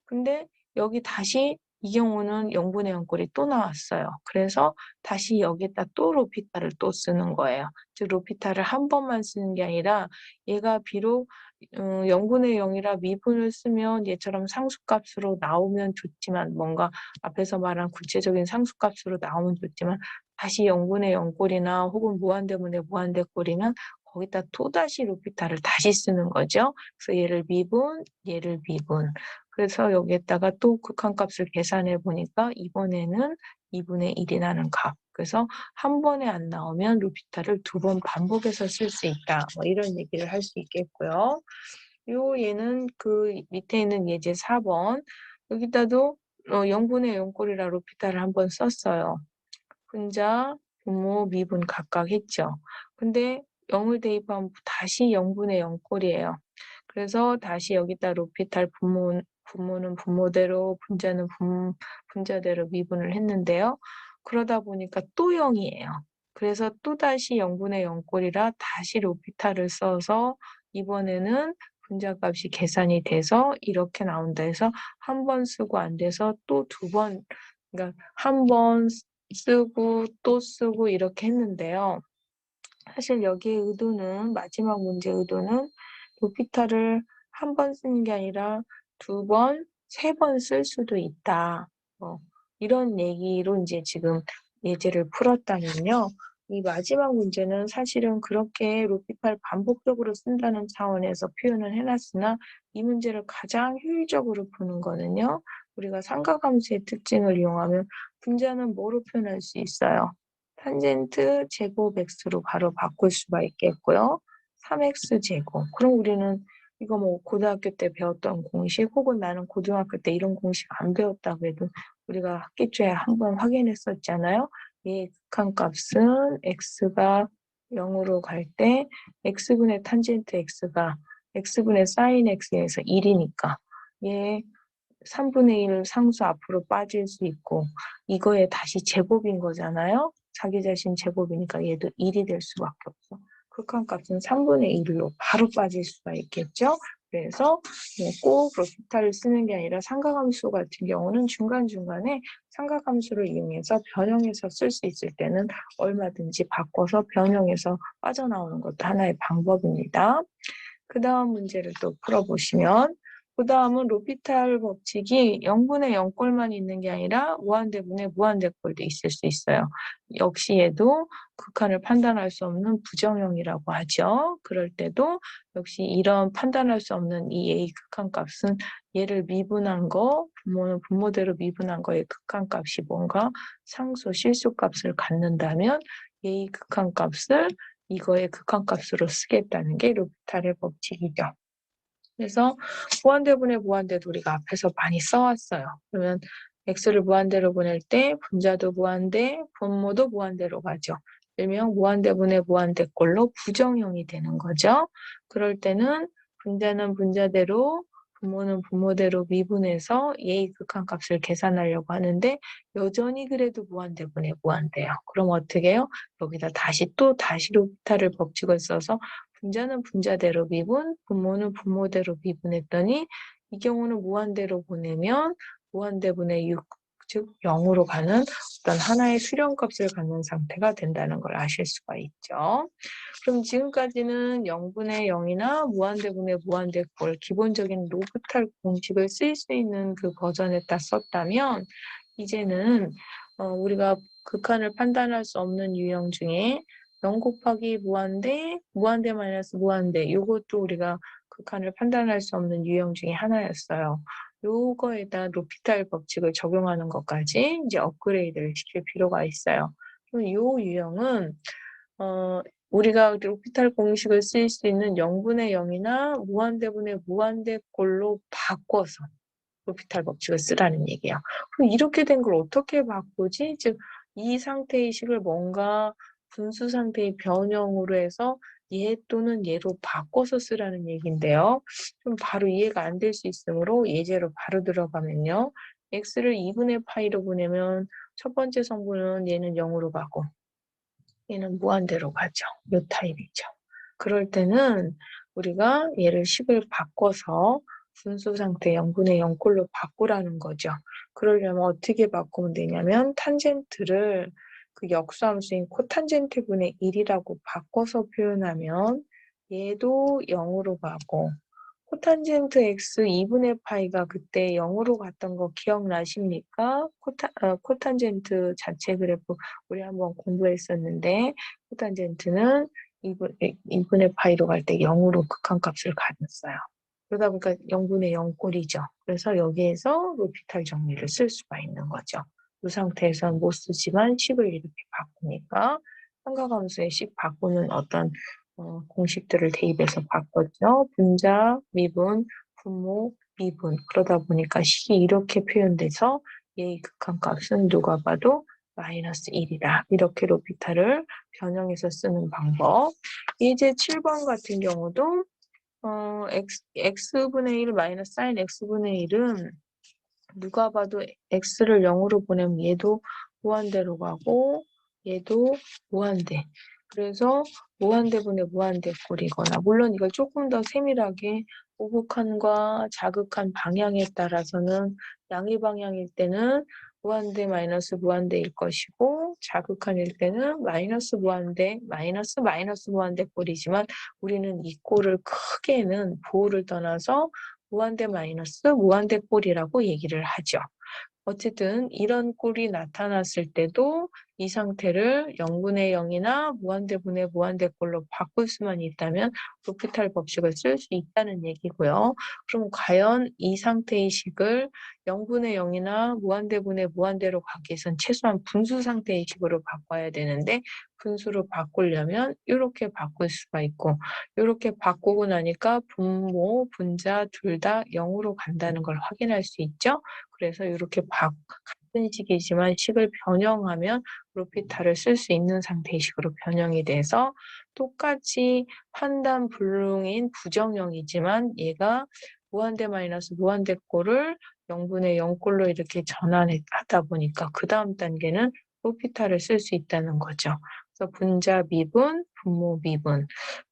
근데 여기 다시 이 경우는 0분의 0꼴이 또 나왔어요. 그래서 다시 여기다 또 로피탈을 또 쓰는 거예요. 즉 로피탈을 한 번만 쓰는 게 아니라 얘가 비록 0분의 0이라 미분을 쓰면 얘처럼 상수값으로 나오면 좋지만 뭔가 앞에서 말한 구체적인 상수값으로 나오면 좋지만 다시 0분의 0꼴이나 혹은 무한대분의 무한대꼴이면 거기다 또다시 로피탈을 다시 쓰는 거죠. 그래서 얘를 미분, 얘를 미분. 그래서 여기에다가 또 극한값을 계산해 보니까 이번에는 2분의 1이 나는 값. 그래서 한 번에 안 나오면 루피타를 두 번 반복해서 쓸 수 있다. 뭐 이런 얘기를 할 수 있겠고요. 얘는 그 밑에 있는 예제 4번. 여기다도 0분의 0꼴이라 루피타를 한 번 썼어요. 분자, 분모, 미분 각각 했죠. 근데 0을 대입하면 다시 0분의 0꼴이에요. 그래서 다시 여기다 로피탈 분모는 분모대로 분자는 분자대로 미분을 했는데요. 그러다 보니까 또 0이에요. 그래서 또다시 0분의 0꼴이라 다시 로피탈을 써서 이번에는 분자값이 계산이 돼서 이렇게 나온다 해서 한 번 쓰고 안 돼서 또 두 번, 그러니까 한 번 쓰고 또 쓰고 이렇게 했는데요. 사실 여기의 의도는 마지막 문제 의도는 로피타를 한 번 쓰는 게 아니라 두 번, 세 번 쓸 수도 있다. 이런 얘기로 이제 지금 예제를 풀었다면요. 이 마지막 문제는 사실은 그렇게 로피타를 반복적으로 쓴다는 차원에서 표현을 해놨으나 이 문제를 가장 효율적으로 푸는 거는요. 우리가 삼각함수의 특징을 이용하면 분자는 뭐로 표현할 수 있어요? 탄젠트 제곱 x로 바로 바꿀 수가 있겠고요. 3x 제곱. 그럼 우리는 이거 뭐 고등학교 때 배웠던 공식 혹은 나는 고등학교 때 이런 공식 안 배웠다고 해도 우리가 학기 초에 한번 확인했었잖아요. 이 극한값은 x가 0으로 갈 때 x분의 탄젠트 x가 x분의 사인 x에서 1이니까 얘 3분의 1 상수 앞으로 빠질 수 있고 이거에 다시 제곱인 거잖아요. 자기 자신 제곱이니까 얘도 1이 될 수밖에 없어. 극한값은 3분의 1로 바로 빠질 수가 있겠죠. 그래서 꼭 로피탈을 쓰는 게 아니라 삼각함수 같은 경우는 중간중간에 삼각함수를 이용해서 변형해서 쓸 수 있을 때는 얼마든지 바꿔서 변형해서 빠져나오는 것도 하나의 방법입니다. 그 다음 문제를 또 풀어보시면 그 다음은 로피탈 법칙이 0분의 0꼴만 있는 게 아니라 무한대분의 무한대꼴도 있을 수 있어요. 역시 얘도 극한을 판단할 수 없는 부정형이라고 하죠. 그럴 때도 역시 이런 판단할 수 없는 이 A의 극한값은 얘를 미분한 거, 분모는 분모대로 미분한 거의 극한값이 뭔가 상수, 실수값을 갖는다면 A의 극한값을 이거의 극한값으로 쓰겠다는 게 로피탈의 법칙이죠. 그래서 무한대분의 무한대도 우리가 앞에서 많이 써왔어요. 그러면 x를 무한대로 보낼 때 분자도 무한대, 분모도 무한대로 가죠. 일명 무한대분의 무한대꼴로 부정형이 되는 거죠. 그럴 때는 분자는 분자대로, 분모는 분모대로 미분해서 얘의 극한값을 계산하려고 하는데 여전히 그래도 무한대분의 무한대예요. 그럼 어떻게 해요? 여기다 다시 로피탈을 법칙을 써서 분자는 분자대로 미분, 분모는 분모대로 미분했더니 이 경우는 무한대로 보내면 무한대분의 6, 즉 0으로 가는 어떤 하나의 수렴값을 갖는 상태가 된다는 걸 아실 수가 있죠. 그럼 지금까지는 0분의 0이나 무한대분의 무한대꼴 기본적인 로피탈 공식을 쓸 수 있는 그 버전에다 썼다면 이제는 우리가 극한을 판단할 수 없는 유형 중에 0 곱하기 무한대, 무한대 마이너스 무한대 이것도 우리가 극한을 판단할 수 없는 유형 중에 하나였어요. 요거에다 로피탈 법칙을 적용하는 것까지 이제 업그레이드를 시킬 필요가 있어요. 그럼 요 유형은 우리가 로피탈 공식을 쓸 수 있는 0분의 0이나 무한대분의 무한대꼴로 바꿔서 로피탈 법칙을 쓰라는 얘기예요. 그럼 이렇게 된 걸 어떻게 바꾸지? 즉, 이 상태의 식을 뭔가 분수 상태의 변형으로 해서 얘 또는 얘로 바꿔서 쓰라는 얘기인데요. 좀 바로 이해가 안 될 수 있으므로 예제로 바로 들어가면요. x를 2분의 파이로 보내면 첫 번째 성분은 얘는 0으로 가고 얘는 무한대로 가죠. 요 타입이죠. 그럴 때는 우리가 얘를 식을 바꿔서 분수 상태 0분의 0꼴로 바꾸라는 거죠. 그러려면 어떻게 바꾸면 되냐면 탄젠트를 그 역수함수인 코탄젠트분의 1이라고 바꿔서 표현하면 얘도 0으로 가고 코탄젠트 x 2분의 파이가 그때 0으로 갔던 거 기억나십니까? 코탄젠트 자체 그래프 우리 한번 공부했었는데 코탄젠트는 2분의 파이로 갈 때 0으로 극한값을 가졌어요. 그러다 보니까 0분의 0꼴이죠. 그래서 여기에서 로피탈 정리를 쓸 수가 있는 거죠. 이 상태에서는 못 쓰지만 식을 이렇게 바꾸니까 삼각함수의 식 바꾸는 어떤 공식들을 대입해서 바꿨죠. 분자, 미분, 분모, 미분. 그러다 보니까 식이 이렇게 표현돼서 얘의 극한값은 누가 봐도 마이너스 1이다. 이렇게 로피탈을 변형해서 쓰는 방법. 이제 7번 같은 경우도 x분의 1 마이너스 사인 x분의 1은 누가 봐도 x를 0으로 보내면 얘도 무한대로 가고 얘도 무한대. 그래서 무한대분의 무한대꼴이거나 물론 이걸 조금 더 세밀하게 오복한과 자극한 방향에 따라서는 양의 방향일 때는 무한대 마이너스 무한대일 것이고 자극한일 때는 마이너스 무한대 마이너스 마이너스 무한대꼴이지만 우리는 이 꼴을 크게는 부호를 떠나서 무한대 마이너스 무한대꼴이라고 얘기를 하죠. 어쨌든 이런 꼴이 나타났을 때도 이 상태를 0분의 0이나 무한대분의 무한대꼴로 바꿀 수만 있다면 로피탈 법칙을 쓸 수 있다는 얘기고요. 그럼 과연 이 상태의 식을 0분의 0이나 무한대분의 무한대로 가기 위해선 최소한 분수 상태의 식으로 바꿔야 되는데 분수로 바꾸려면 이렇게 바꿀 수가 있고 이렇게 바꾸고 나니까 분모, 분자 둘 다 0으로 간다는 걸 확인할 수 있죠. 그래서 이렇게 같은 식이지만 식을 변형하면 로피탈을 쓸 수 있는 상태의 식으로 변형이 돼서 똑같이 판단 불능인 부정형이지만 얘가 무한대 마이너스 무한대 꼴을 0분의 0꼴로 이렇게 전환하다 보니까 그 다음 단계는 로피탈을 쓸 수 있다는 거죠. 그래서 분자 미분, 분모 미분.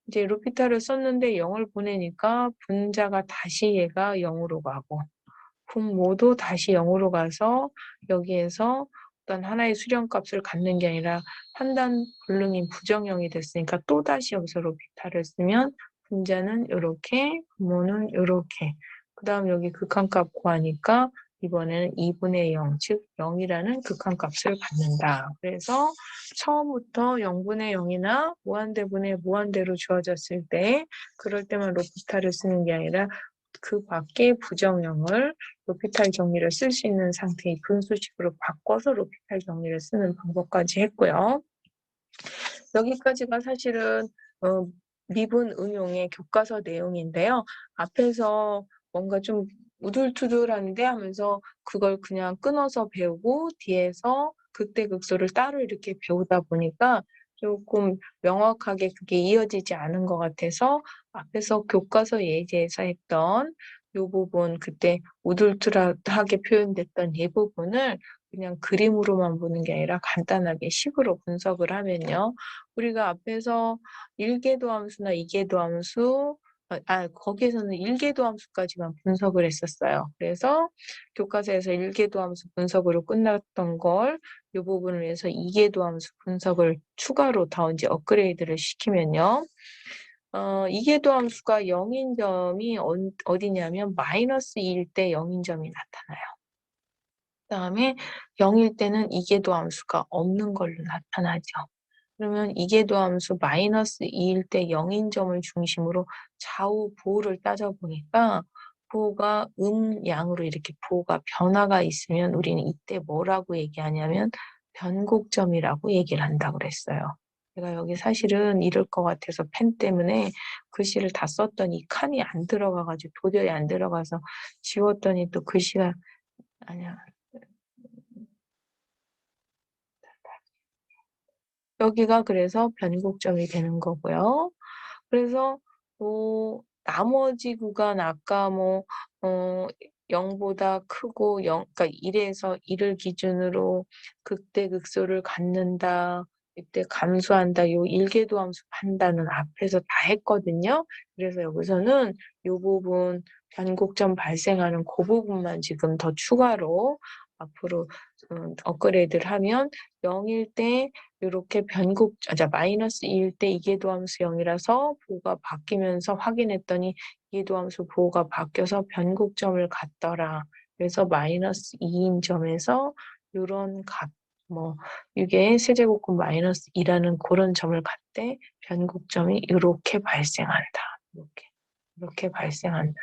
이제 로피탈을 썼는데 0을 보내니까 분자가 다시 얘가 0으로 가고 분모도 다시 0으로 가서 여기에서 어떤 하나의 수렴값을 갖는 게 아니라 판단 불능인 부정형이 됐으니까 또다시 여기서 로피탈을 쓰면 분자는 이렇게, 분모는 이렇게. 그다음 여기 극한값 구하니까 이번에는 2분의 0, 즉 0이라는 극한값을 갖는다. 그래서 처음부터 0분의 0이나 무한대분의 무한대로 주어졌을 때 그럴 때만 로피탈을 쓰는 게 아니라 그 밖에 부정형을 로피탈 정리를 쓸 수 있는 상태의 분수식으로 바꿔서 로피탈 정리를 쓰는 방법까지 했고요. 여기까지가 사실은 미분 응용의 교과서 내용인데요. 앞에서 뭔가 좀 우둘투둘한데 하면서 그걸 그냥 끊어서 배우고 뒤에서 극대극소를 따로 이렇게 배우다 보니까 조금 명확하게 그게 이어지지 않은 것 같아서 앞에서 교과서 예제에서 했던 이 부분 그때 우둘투둘하게 표현됐던 이 부분을 그냥 그림으로만 보는 게 아니라 간단하게 식으로 분석을 하면요. 우리가 앞에서 1계도 함수나 2계도 함수, 거기에서는 1계도 함수까지만 분석을 했었어요. 그래서 교과서에서 1계도 함수 분석으로 끝났던 걸 이 부분을 위해서 2계도 함수 분석을 추가로 더 이제 업그레이드를 시키면요. 2계도 함수가 0인 점이 어디냐면 마이너스 2일 때 0인 점이 나타나요. 그다음에 0일 때는 2계도 함수가 없는 걸로 나타나죠. 그러면 이계도 함수 마이너스 2일 때 0인 점을 중심으로 좌우 보호를 따져보니까 보호가 양으로 이렇게 보호가 변화가 있으면 우리는 이때 뭐라고 얘기하냐면 변곡점이라고 얘기를 한다고 그랬어요. 제가 여기 사실은 이럴 것 같아서 펜 때문에 글씨를 다 썼더니 칸이 안 들어가가지고 도저히 안 들어가서 지웠더니 또 글씨가 아니야. 여기가 그래서 변곡점이 되는 거고요. 그래서 나머지 구간 아까 0보다 크고 0, 그러니까 1에서 1을 기준으로 극대극소를 갖는다. 이때 감수한다. 요 일계도 함수 판단은 앞에서 다 했거든요. 그래서 여기서는 요 부분 변곡점 발생하는 그 부분만 지금 더 추가로 앞으로 업그레이드를 하면 0일 때 이렇게 마이너스 2일 때 이계도함수 0이라서 보호가 바뀌면서 확인했더니 이계도함수 보호가 바뀌어서 변곡점을 갖더라. 그래서 마이너스 2인 점에서 이런 값, 이게 세제곱근 마이너스 2라는 그런 점을 갖때 변곡점이 이렇게 발생한다. 이렇게 발생한다.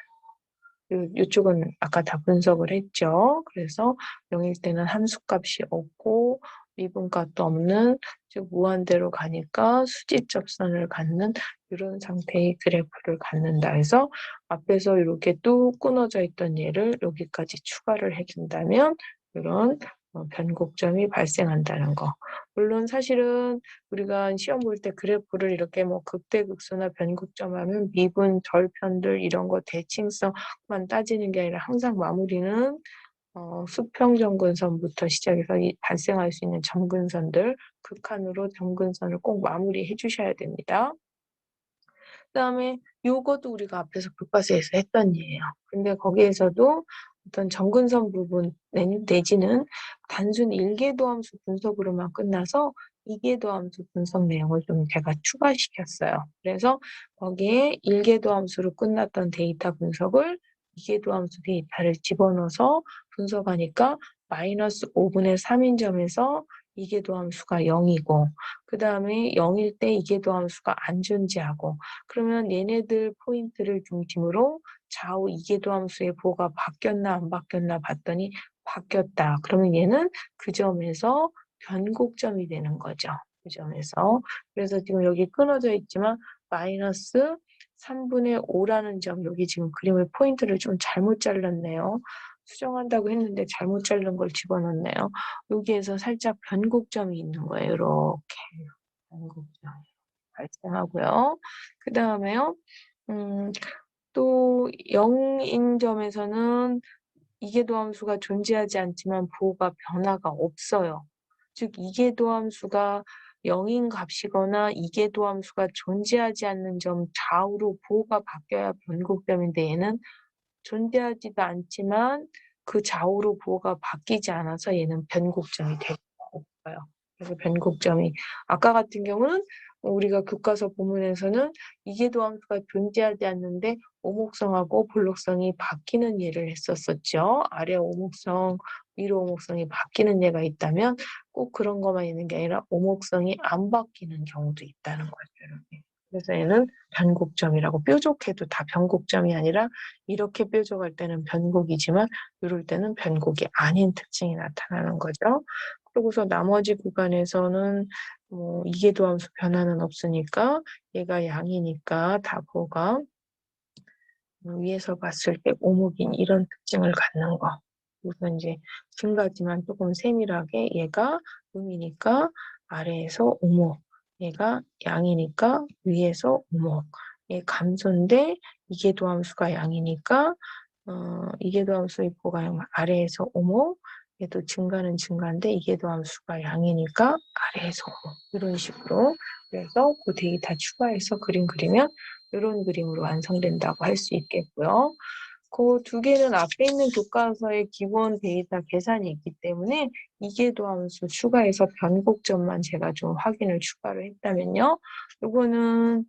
이쪽은 아까 다 분석을 했죠. 그래서 0일 때는 함수값이 없고 미분값도 없는 즉 무한대로 가니까 수직접선을 갖는 이런 상태의 그래프를 갖는다 해서 앞에서 이렇게 또 끊어져 있던 얘를 여기까지 추가를 해준다면 이런 변곡점이 발생한다는 거. 물론 사실은 우리가 시험 볼 때 그래프를 이렇게 극대극소나 변곡점 하면 미분, 절편들 이런 거 대칭성만 따지는 게 아니라 항상 마무리는 수평 점근선부터 시작해서 발생할 수 있는 점근선들, 극한으로 점근선을 꼭 마무리해 주셔야 됩니다. 그다음에 요것도 우리가 앞에서 교과서에서 했던 일이에요. 근데 거기에서도 어떤 점근선 부분 내지는 단순 1계도 함수 분석으로만 끝나서 2계도 함수 분석 내용을 좀 제가 추가시켰어요. 그래서 거기에 1계도 함수로 끝났던 데이터 분석을 2계도 함수 데이터를 집어넣어서 분석하니까 마이너스 5분의 3인 점에서 이계도 함수가 0이고 그 다음에 0일 때 이계도 함수가 안 존재하고 그러면 얘네들 포인트를 중심으로 좌우 이계도 함수의 보호가 바뀌었나 안 바뀌었나 봤더니 바뀌었다. 그러면 얘는 그 점에서 변곡점이 되는 거죠. 그 점에서. 그래서 지금 여기 끊어져 있지만 마이너스 3분의 5라는 점 여기 지금 그림을 포인트를 좀 잘못 잘랐네요. 수정한다고 했는데 잘못 자른 걸 집어넣네요. 여기에서 살짝 변곡점이 있는 거예요. 이렇게 변곡점이 발생하고요. 그 다음에요. 또 0인 점에서는 이계도 함수가 존재하지 않지만 보호가 변화가 없어요. 즉 이계도 함수가 0인 값이거나 이계도 함수가 존재하지 않는 점 좌우로 보호가 바뀌어야 변곡점인데 얘는 존재하지도 않지만 그 좌우로 보호가 바뀌지 않아서 얘는 변곡점이 될 수가 없어요. 그래서 변곡점이 아까 같은 경우는 우리가 교과서 본문에서는 이계도함수가 존재하지 않는데 오목성하고 볼록성이 바뀌는 예를 했었었죠. 아래 오목성, 위로 오목성이 바뀌는 예가 있다면 꼭 그런 것만 있는 게 아니라 오목성이 안 바뀌는 경우도 있다는 거죠. 이렇게. 그래서 얘는 변곡점이라고 뾰족해도 다 변곡점이 아니라 이렇게 뾰족할 때는 변곡이지만 이럴 때는 변곡이 아닌 특징이 나타나는 거죠. 그러고서 나머지 구간에서는 이계도함수 변화는 없으니까 얘가 양이니까 다보가 위에서 봤을 때 오목인 이런 특징을 갖는 거. 우선 이제 증가지만 조금 세밀하게 얘가 음이니까 아래에서 오목, 얘가 양이니까 위에서 오목. 얘 감소인데 이계도함수가 양이니까 이계도함수의 보가 아래에서 오목, 얘도 증가는 증가인데 이계도함수가 양이니까 아래에서 오목. 이런 식으로 그래서 그 데이터 추가해서 그림 그리면 이런 그림으로 완성된다고 할 수 있겠고요. 그 두 개는 앞에 있는 교과서의 기본 데이터 계산이 있기 때문에 이계도함수 추가해서 변곡점만 제가 좀 확인을 추가를 했다면요. 이거는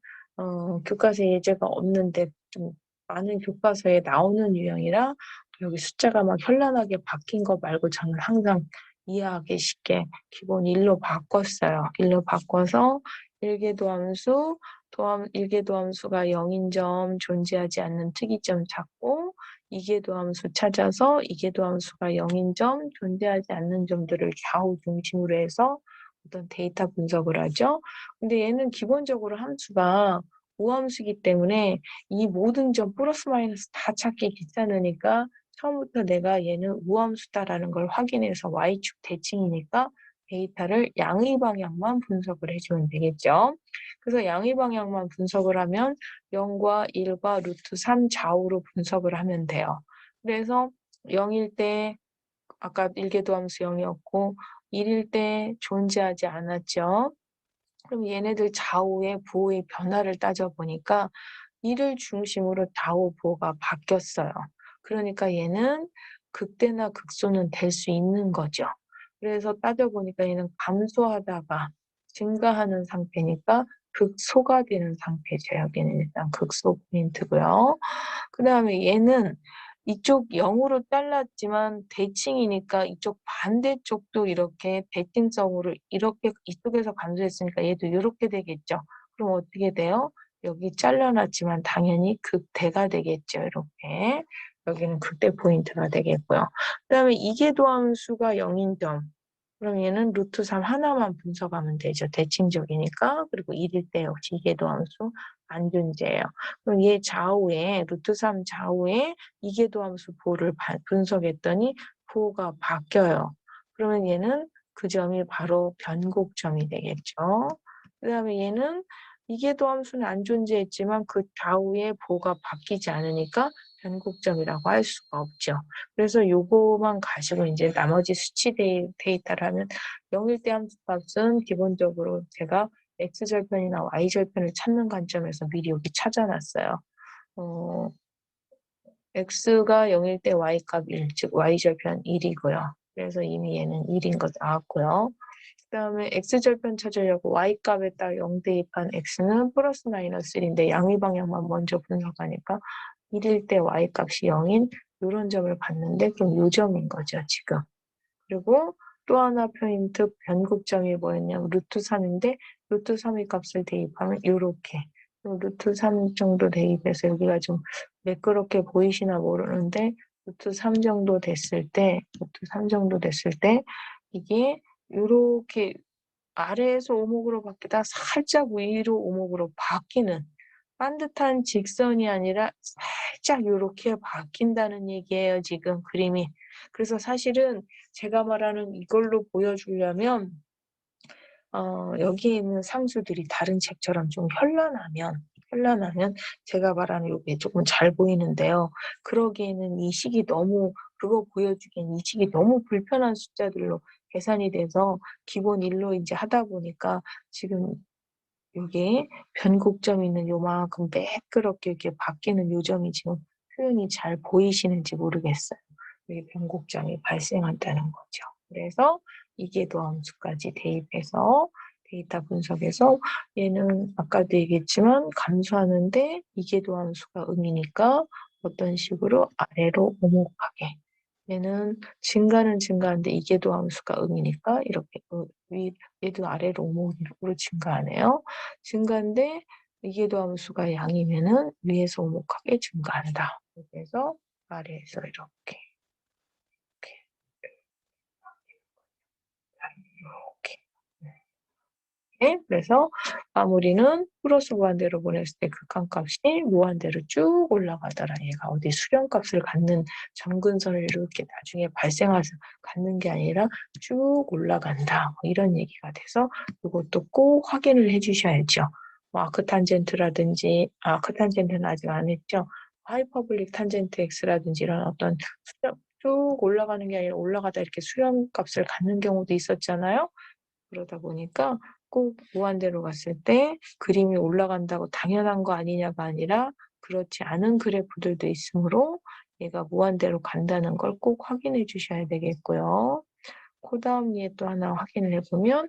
교과서 예제가 없는데 좀 많은 교과서에 나오는 유형이라 여기 숫자가 막 현란하게 바뀐 거 말고 저는 항상 이해하기 쉽게 기본 1로 바꿨어요. 1로 바꿔서 일계도함수 일계도함수가 0인 점 존재하지 않는 특이점 찾고 이계도함수 찾아서 이계도함수가 0인 점 존재하지 않는 점들을 좌우 중심으로 해서 어떤 데이터 분석을 하죠. 근데 얘는 기본적으로 함수가 우함수이기 때문에 이 모든 점 플러스 마이너스 다 찾기 귀찮으니까 처음부터 내가 얘는 우함수다라는 걸 확인해서 y축 대칭이니까 데이터를 양의 방향만 분석을 해주면 되겠죠. 그래서 양의 방향만 분석을 하면 0과 1과 루트 3 좌우로 분석을 하면 돼요. 그래서 0일 때 아까 일계도함수 0이었고 1일 때 존재하지 않았죠. 그럼 얘네들 좌우의 부호의 변화를 따져보니까 1을 중심으로 좌우 부호가 바뀌었어요. 그러니까 얘는 극대나 극소는 될 수 있는 거죠. 그래서 따져보니까 얘는 감소하다가 증가하는 상태니까 극소가 되는 상태죠. 여기는 일단 극소 포인트고요. 그 다음에 얘는 이쪽 0으로 잘랐지만 대칭이니까 이쪽 반대쪽도 이렇게 대칭성으로 이렇게 이쪽에서 감소했으니까 얘도 이렇게 되겠죠. 그럼 어떻게 돼요? 여기 잘라놨지만 당연히 극대가 되겠죠. 이렇게. 여기는 극대 포인트가 되겠고요. 그 다음에 이계도함수가 0인 점. 그럼 얘는 루트 3 하나만 분석하면 되죠. 대칭적이니까. 그리고 1일 때 역시 이계도함수 안 존재해요. 그럼 얘 좌우에 루트 3 좌우에 이계도함수 부호를 분석했더니 부호가 바뀌어요. 그러면 얘는 그 점이 바로 변곡점이 되겠죠. 그 다음에 얘는 이계도함수는 안 존재했지만 그 좌우에 부호가 바뀌지 않으니까 변곡점이라고 할 수가 없죠. 그래서 요거만 가지고 이제 나머지 수치 데이터를 하면 0일 때 함수값은 기본적으로 제가 x절편이나 y절편을 찾는 관점에서 미리 여기 찾아놨어요. x가 0일 때 y값 1, 즉 y절편 1이고요. 그래서 이미 얘는 1인 것 나왔고요. 그 다음에 x절편 찾으려고 y값에 딱 0 대입한 x는 플러스 마이너스 1인데 양의 방향만 먼저 분석하니까 1일 때 y값이 0인 이런 점을 봤는데 그럼 요 점인 거죠, 지금. 그리고 또 하나 포인트 변곡점이 뭐였냐면 루트 3인데 루트 3의 값을 대입하면 이렇게 루트 3 정도 대입해서 여기가 좀 매끄럽게 보이시나 모르는데 루트 3 정도 됐을 때 이게 이렇게 아래에서 오목으로 바뀌다 살짝 위로 오목으로 바뀌는 반듯한 직선이 아니라 살짝 이렇게 바뀐다는 얘기예요, 지금 그림이. 그래서 사실은 제가 말하는 이걸로 보여주려면 여기에 있는 상수들이 다른 책처럼 좀 현란하면 제가 말하는 이게 조금 잘 보이는데요. 그러기에는 이 식이 너무 그거 보여주기엔 이 식이 너무 불편한 숫자들로 계산이 돼서 기본 1로 이제 하다 보니까 지금 요게 변곡점 있는 요만큼 매끄럽게 이렇게 바뀌는 요 점이 지금 표현이 잘 보이시는지 모르겠어요. 여기 변곡점이 발생한다는 거죠. 그래서 이계도함수까지 대입해서 데이터 분석에서 얘는 아까도 얘기했지만 감소하는데 이계도 함수가 음이니까 어떤 식으로 아래로 오목하게, 얘는 증가는 증가하는데 이계도 함수가 음이니까 이렇게 얘도 아래로 오목으로 증가하네요. 증가인데 이계도 함수가 양이면은 위에서 오목하게 증가한다. 그래서 아래에서 이렇게 이렇게. 네, 그래서 마무리는 플러스 무한대로 보냈을 때 극한값이 무한대로 쭉 올라가더라. 얘가 어디 수렴값을 갖는 점근선을 이렇게 나중에 발생해서 갖는 게 아니라 쭉 올라간다. 뭐 이런 얘기가 돼서 이것도 꼭 확인을 해주셔야죠. 뭐 아크탄젠트라든지, 아크탄젠트는 아직 안 했죠. 하이퍼블릭 탄젠트 x라든지 이런 어떤 수렴, 쭉 올라가는 게 아니라 올라가다 이렇게 수렴값을 갖는 경우도 있었잖아요. 그러다 보니까 꼭 무한대로 갔을 때 그림이 올라간다고 당연한 거 아니냐가 아니라 그렇지 않은 그래프들도 있으므로 얘가 무한대로 간다는 걸 꼭 확인해 주셔야 되겠고요. 그 다음 얘 또 하나 확인을 해보면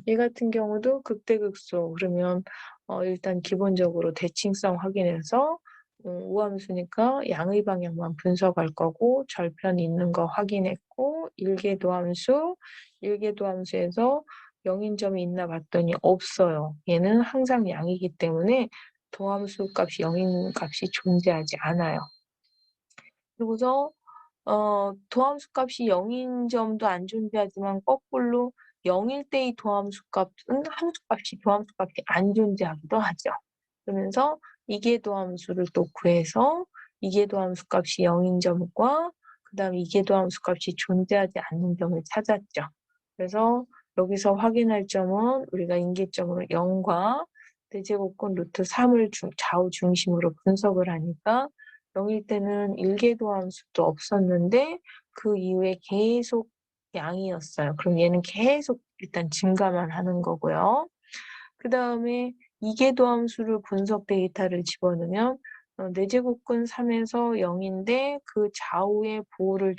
얘 같은 경우도 극대극소. 그러면 일단 기본적으로 대칭성 확인해서 우함수니까 양의 방향만 분석할 거고 절편이 있는 거 확인했고 일계도함수, 일계도함수에서 0인점이 있나 봤더니 없어요. 얘는 항상 양이기 때문에 도함수 값이 0인 값이 존재하지 않아요. 그리고서 도함수 값이 0인 점도 안 존재하지만 거꾸로 0일 때의 도함수 값은 함수 값이 도함수 값이 안 존재하기도 하죠. 그러면서 이계도함수를 또 구해서 이계도함수 값이 0인 점과 그 다음에 이계도함수 값이 존재하지 않는 점을 찾았죠. 그래서 여기서 확인할 점은 우리가 인계점으로 0과 대제곱권 루트 3을 좌우 중심으로 분석을 하니까 0일 때는 일계도함수도 없었는데 그 이후에 계속 양이었어요. 그럼 얘는 계속 일단 증가만 하는 거고요. 그 다음에 이계도함수를 분석 데이터를 집어넣으면 4제곱근 3에서 0인데 그 좌우의 보호를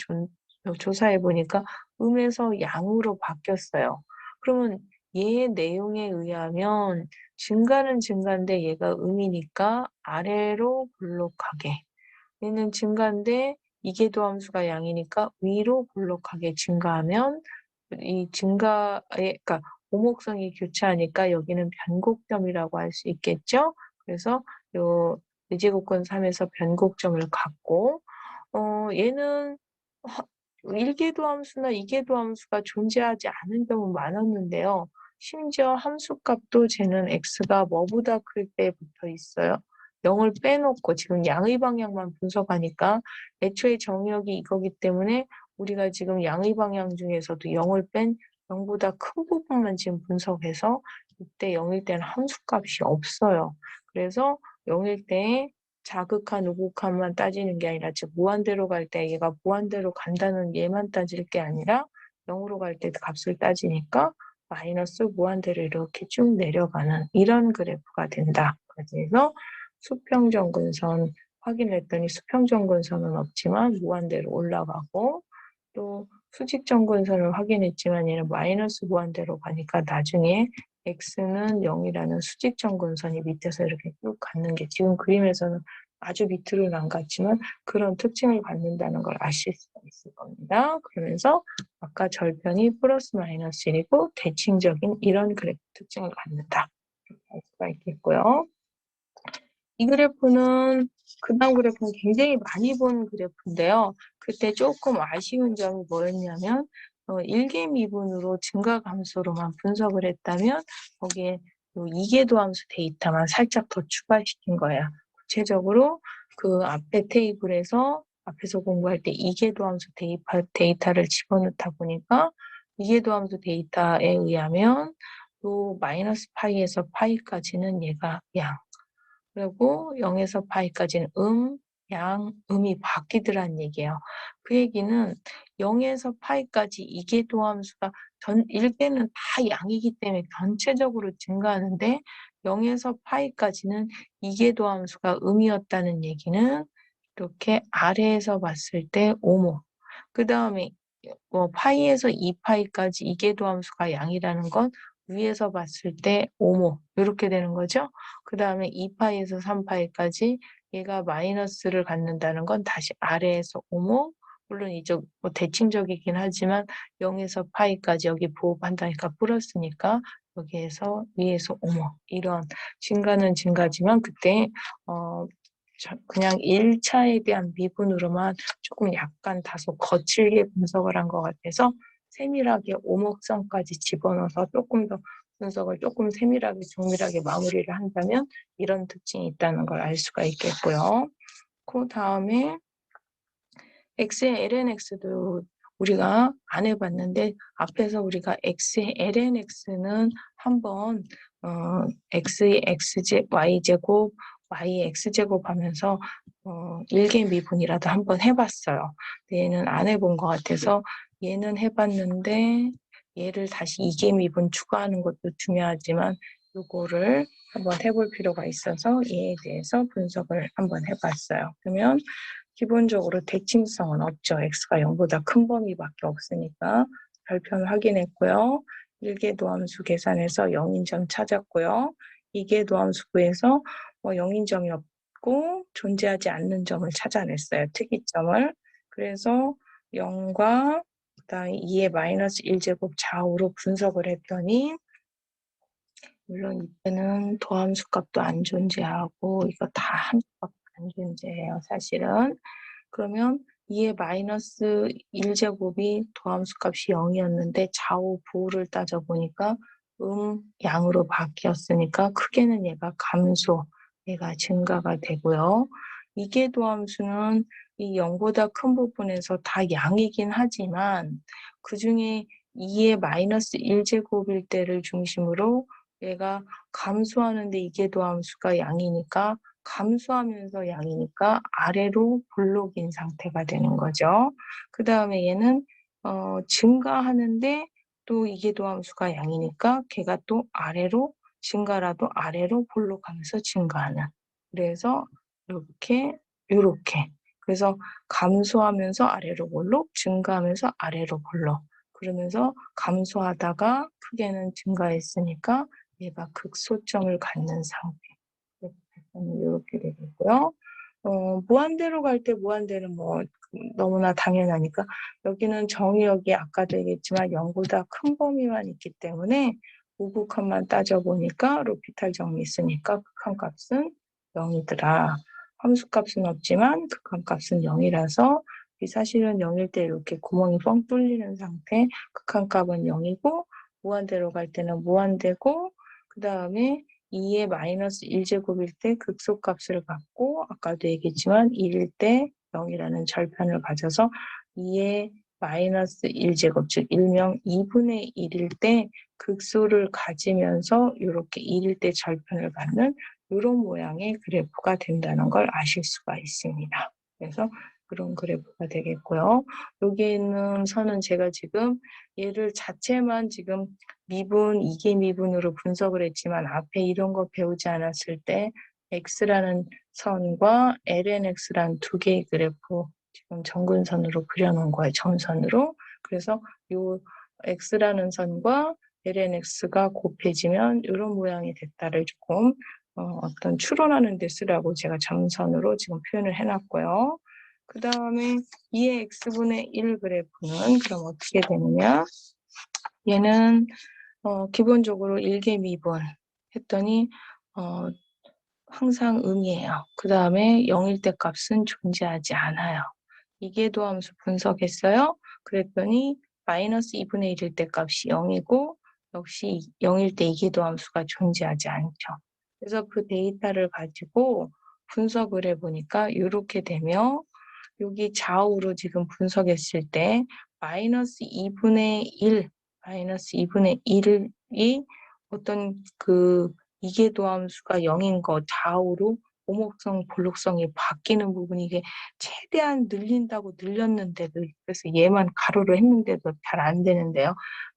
조사해 보니까 음에서 양으로 바뀌었어요. 그러면 얘 내용에 의하면 증가는 증가인데 얘가 음이니까 아래로 볼록하게, 얘는 증가인데 이계도함수가 양이니까 위로 볼록하게 증가하면 이 증가의, 그러니까 오목성이 교차하니까 여기는 변곡점이라고 할 수 있겠죠. 그래서 요 내제곱권 3에서 변곡점을 갖고 얘는 일계도함수나 이계도함수가 존재하지 않은 경우 많았는데요. 심지어 함수값도 쟤는 x가 뭐보다 클 때 붙어 있어요. 0을 빼놓고 지금 양의 방향만 분석하니까 애초에 정의역이 이거기 때문에 우리가 지금 양의 방향 중에서도 0을 뺀 0보다 큰 부분만 지금 분석해서 이때 0일 때는 함수값이 없어요. 그래서 0일 때 자극한 우극한만 따지는 게 아니라 즉 무한대로 갈 때 얘가 무한대로 간다는 얘만 따질 게 아니라 0으로 갈 때도 값을 따지니까 마이너스 무한대로 이렇게 쭉 내려가는 이런 그래프가 된다. 그래서 수평정근선 확인했더니 수평정근선은 없지만 무한대로 올라가고 또 수직정근선을 확인했지만 얘는 마이너스 무한대로 가니까 나중에 x는 0이라는 수직정근선이 밑에서 이렇게 쭉 가는 게 지금 그림에서는 아주 밑으로는 안 갔지만 그런 특징을 갖는다는 걸 아실 수가 있을 겁니다. 그러면서 아까 절편이 플러스 마이너스 1이고 대칭적인 이런 그래프 특징을 갖는다. 이렇게 알 수가 있겠고요. 이 그래프는 그다음 그래프는 굉장히 많이 본 그래프인데요. 그때 조금 아쉬운 점이 뭐였냐면 일개미분으로 증가 감소로만 분석을 했다면 거기에 이계도 함수 데이터만 살짝 더 추가시킨 거야. 구체적으로 그 앞에 테이블에서 앞에서 공부할 때 이계도 함수 데이터를 집어넣다 보니까 이계도 함수 데이터에 의하면 또 마이너스 파이에서 파이까지는 얘가 양, 그리고 0에서 파이까지는 양, 음이 바뀌더란 얘기예요. 그 얘기는 0에서 파이까지 이계도함수가 일개는 다 양이기 때문에 전체적으로 증가하는데 0에서 파이까지는 이계도함수가 음이었다는 얘기는 이렇게 아래에서 봤을 때 오목, 그 다음에 파이에서 2파이까지 이계도함수가 양이라는 건 위에서 봤을 때 5모 이렇게 되는 거죠. 그 다음에 2파이에서 3파이까지 얘가 마이너스를 갖는다는 건 다시 아래에서 5모, 물론 이쪽 뭐 대칭적이긴 하지만 0에서 파이까지 여기 보호한다니까 플러스니까 여기에서 위에서 5모 이런 증가는 증가지만 그때 그냥 1차에 대한 미분으로만 조금 약간 다소 거칠게 분석을 한 것 같아서 세밀하게 오목성까지 집어넣어서 조금 더 분석을 조금 세밀하게 정밀하게 마무리를 한다면 이런 특징이 있다는 걸 알 수가 있겠고요. 그 다음에 X의 LNX도 우리가 안 해봤는데 앞에서 우리가 X의 LNX는 한번 X의 Y제곱, Y의 X제곱 하면서 일개미분이라도 한번 해봤어요. 근데 얘는 안 해본 것 같아서 얘는 해봤는데 얘를 다시 이개미분 추가하는 것도 중요하지만 요거를 한번 해볼 필요가 있어서 얘에 대해서 분석을 한번 해봤어요. 그러면 기본적으로 대칭성은 없죠. x가 0보다 큰 범위밖에 없으니까 별표는 확인했고요. 1개 도함수 계산해서 0인 점 찾았고요. 2개 도함수 구해서 0인 점이 없고 존재하지 않는 점을 찾아냈어요. 특이점을. 그래서 0과 그다음에 2의 마이너스 1제곱 좌우로 분석을 했더니 물론 이때는 도함수 값도 안 존재하고 이거 다 함수값 안 존재해요. 사실은. 그러면 2의 마이너스 1제곱이 도함수 값이 0이었는데 좌우 부호를 따져보니까 양으로 바뀌었으니까 크게는 얘가 감소, 얘가 증가가 되고요. 이계 도함수는 이 0보다 큰 부분에서 다 양이긴 하지만 그중에 2의 마이너스 1제곱일 때를 중심으로 얘가 감소하는데 이계 도함수가 양이니까 감소하면서 양이니까 아래로 볼록인 상태가 되는 거죠. 그 다음에 얘는 증가하는데 또 이계도함수가 양이니까 걔가 또 아래로 증가라도 아래로 볼록하면서 증가하는. 그래서 이렇게 그래서 감소하면서 아래로 볼록, 증가하면서 아래로 볼록. 그러면서 감소하다가 크게는 증가했으니까 얘가 극소점을 갖는 상태. 이렇게 되겠고요. 무한대로 갈 때 무한대는 뭐 너무나 당연하니까 여기는 정의역이 아까도 얘기했지만 0보다 큰 범위만 있기 때문에 우극한만 따져보니까 로피탈 정리 있으니까 극한값은 0이더라. 함수값은 없지만 극한값은 0이라서 사실은 0일 때 이렇게 구멍이 뻥 뚫리는 상태, 극한값은 0이고 무한대로 갈 때는 무한대고 그 다음에 2의 마이너스 1제곱일 때 극소값을 갖고 아까도 얘기했지만 1일 때 0이라는 절편을 가져서 2의 마이너스 1제곱 즉 일명 2분의 1일 때 극소를 가지면서 이렇게 1일 때 절편을 갖는 이런 모양의 그래프가 된다는 걸 아실 수가 있습니다. 그래서 그런 그래프가 되겠고요. 여기 있는 선은 제가 지금 얘를 자체만 지금 미분, 이계 미분으로 분석을 했지만 앞에 이런 거 배우지 않았을 때 X라는 선과 LNX라는 두 개의 그래프 지금 정근선으로 그려놓은 거예요. 점선으로. 그래서 이 X라는 선과 LNX가 곱해지면 이런 모양이 됐다를 조금 어떤 추론하는 데 쓰라고 제가 점선으로 지금 표현을 해놨고요. 그 다음에 2의 X분의 1 그래프는 그럼 어떻게 되느냐? 얘는 기본적으로 일개미분 했더니 항상 음이에요. 그 다음에 0일 때 값은 존재하지 않아요. 이계도함수 분석했어요. 그랬더니 마이너스 2분의 1일 때 값이 0이고 역시 0일 때 이계도함수가 존재하지 않죠. 그래서 그 데이터를 가지고 분석을 해보니까 이렇게 되며 여기 좌우로 지금 분석했을 때 마이너스 2분의 1 마이너스 2분의 1이 어떤 그 이계도함수가 0인 거 좌우로 오목성, 볼록성이 바뀌는 부분이 이게 최대한 늘린다고 늘렸는데도 그래서 얘만 가로로 했는데도 잘 안 되는데요.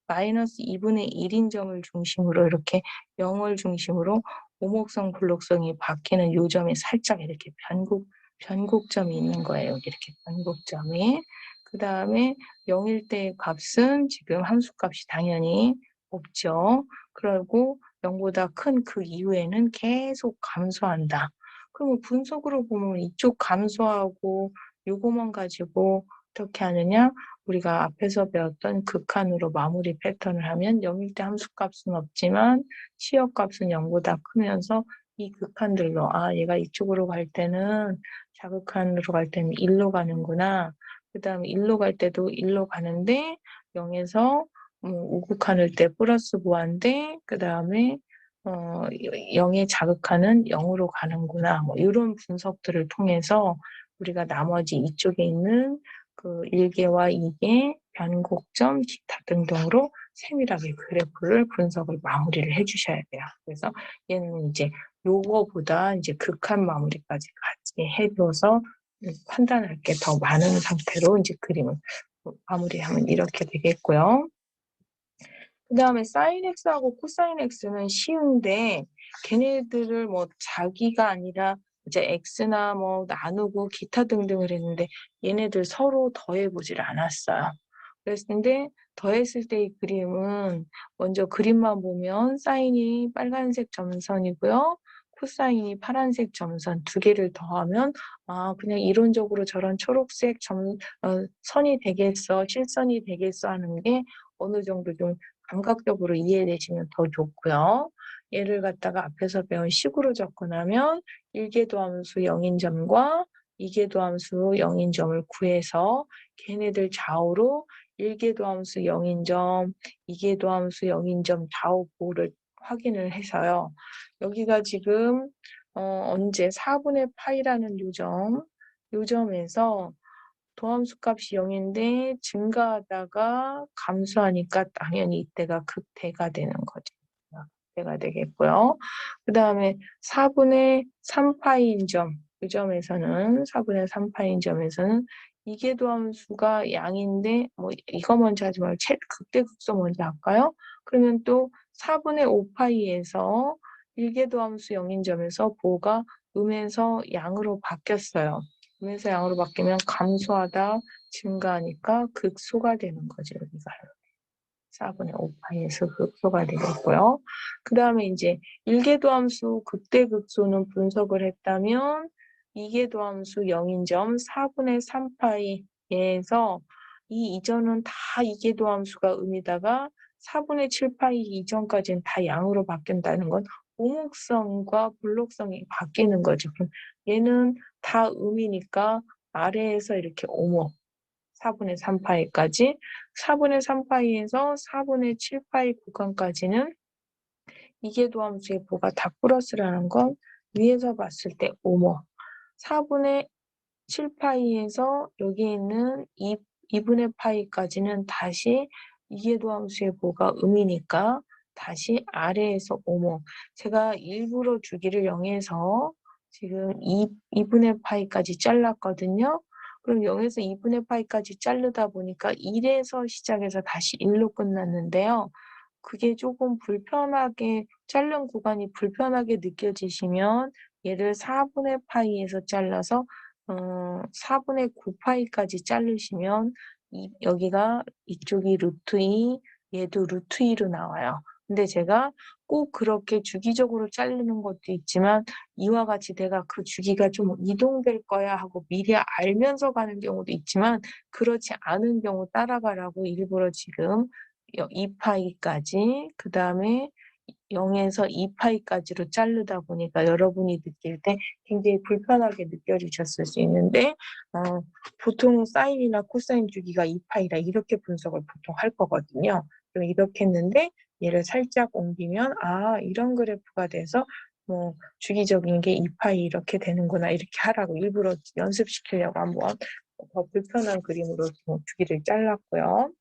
마이너스 2분의 1인 점을 중심으로 이렇게 0을 중심으로 오목성, 볼록성이 바뀌는 요 점이 살짝 이렇게 변곡점이 있는 거예요. 여기 이렇게 변곡점이. 그 다음에 0일 때의 값은 지금 함수값이 당연히 없죠. 그리고 0보다 큰 그 이후에는 계속 감소한다. 그러면 분석으로 보면 이쪽 감소하고 요거만 가지고 어떻게 하느냐? 우리가 앞에서 배웠던 극한으로 마무리 패턴을 하면 0일 때 함수값은 없지만 치역값은 0보다 크면서 이 극한들로 얘가 이쪽으로 갈 때는 자극한으로 갈 때는 1로 가는구나. 그 다음에 1로 갈 때도 1로 가는데 0에서 우극한일 때 플러스 무한대, 그 다음에 0의 자극하는 0으로 가는구나. 뭐 이런 분석들을 통해서 우리가 나머지 이쪽에 있는 그 1개와 2개, 변곡점, 기타 등등으로 세밀하게 그래프를 분석을 마무리를 해주셔야 돼요. 그래서 얘는 이제 요거보다 이제 극한 마무리까지 같이 해줘서 판단할 게 더 많은 상태로 이제 그림을 마무리하면 이렇게 되겠고요. 그 다음에 사인 x하고 코사인 x는 쉬운데 걔네들을 뭐 자기가 아니라 이제 x나 뭐 나누고 기타 등등을 했는데 얘네들 서로 더해보질 않았어요. 그랬는데 더했을 때 이 그림은 먼저 그림만 보면 사인이 빨간색 점선이고요. 코사인이 파란색 점선 두 개를 더하면 그냥 이론적으로 저런 초록색 선이 되겠어, 실선이 되겠어 하는 게 어느 정도 좀 감각적으로 이해되시면 더 좋고요. 얘를 갖다가 앞에서 배운 식으로 접근하면 1계도 함수 0인점과 2계도 함수 0인점을 구해서 걔네들 좌우로 1계도 함수 0인점, 2계도 함수 0인점 좌우 보호를 확인을 해서요. 여기가 지금 언제 4분의 파이라는 요점에서 도함수 값이 0인데 증가하다가 감소하니까 당연히 이때가 극대가 되는 거죠. 극대가 되겠고요. 그 다음에 4분의 3파인 점, 이 점에서는 4분의 3파인 점에서는 이계 도함수가 양인데 뭐 이거 먼저 하지 말고 극대 극소 먼저 할까요? 그러면 또 4분의 5파이에서 1계 도함수 0인 점에서 보가 음에서 양으로 바뀌었어요. 음에서 양으로 바뀌면 감소하다 증가하니까 극소가 되는 거죠. 여기가 4분의 5파이에서 극소가 되겠고요. 그 다음에 이제 1계도 함수 극대극소는 분석을 했다면 2계도 함수 0인점 4분의 3파이에서 이 이전은 다 2계도 함수가 음이다가 4분의 7파이 이전까지는 다 양으로 바뀐다는 건 오목성과 불록성이 바뀌는 거죠. 그럼 얘는 다 음이니까 아래에서 이렇게 오목 4분의 3파이까지 4분의 3파이에서 4분의 7파이 구간까지는 이계도 함수의 보가 다 플러스라는 건 위에서 봤을 때 오목 4분의 7파이에서 여기 있는 2분의 파이까지는 다시 이계도 함수의 보가 음이니까 다시 아래에서 오목 제가 일부러 주기를 0에서 지금 2분의 파이까지 잘랐거든요. 그럼 0에서 2분의 파이까지 자르다 보니까 1에서 시작해서 다시 1로 끝났는데요. 그게 조금 불편하게 자른 구간이 불편하게 느껴지시면 얘를 4분의 파이에서 잘라서 4분의 9파이까지 자르시면 여기가 이쪽이 루트 2, 얘도 루트 2로 나와요. 근데 제가 꼭 그렇게 주기적으로 자르는 것도 있지만 이와 같이 내가 그 주기가 좀 이동될 거야 하고 미리 알면서 가는 경우도 있지만 그렇지 않은 경우 따라가라고 일부러 지금 2파이까지 그 다음에 0에서 2파이까지로 자르다 보니까 여러분이 느낄 때 굉장히 불편하게 느껴지셨을 수 있는데 보통 사인이나 코사인 주기가 2파이라 이렇게 분석을 보통 할 거거든요. 그럼 이렇게 했는데 얘를 살짝 옮기면 이런 그래프가 돼서 뭐 주기적인 게 2파이 이렇게 되는구나 이렇게 하라고 일부러 연습시키려고 한번 더 불편한 그림으로 주기를 잘랐고요.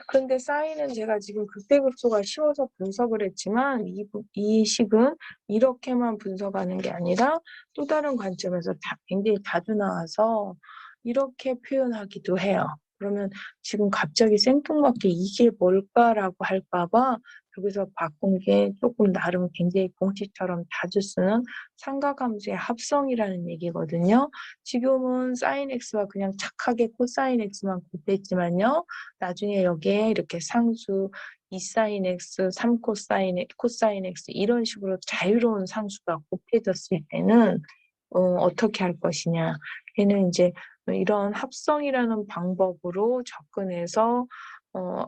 그런데 사인은 제가 지금 극대극소가 쉬워서 분석을 했지만 이 식은 이렇게만 분석하는 게 아니라 또 다른 관점에서 굉장히 자주 나와서 이렇게 표현하기도 해요. 그러면 지금 갑자기 생뚱맞게 이게 뭘까라고 할까 봐 여기서 바꾼 게 조금 나름 굉장히 공식처럼 자주 쓰는 삼각함수의 합성이라는 얘기거든요. 지금은 사인 x와 그냥 착하게 코사인 x만 곱했지만요. 나중에 여기에 이렇게 상수 2sin x, 3코사인 코사인 x 이런 식으로 자유로운 상수가 곱해졌을 때는 어떻게 할 것이냐. 얘는 이제 이런 합성이라는 방법으로 접근해서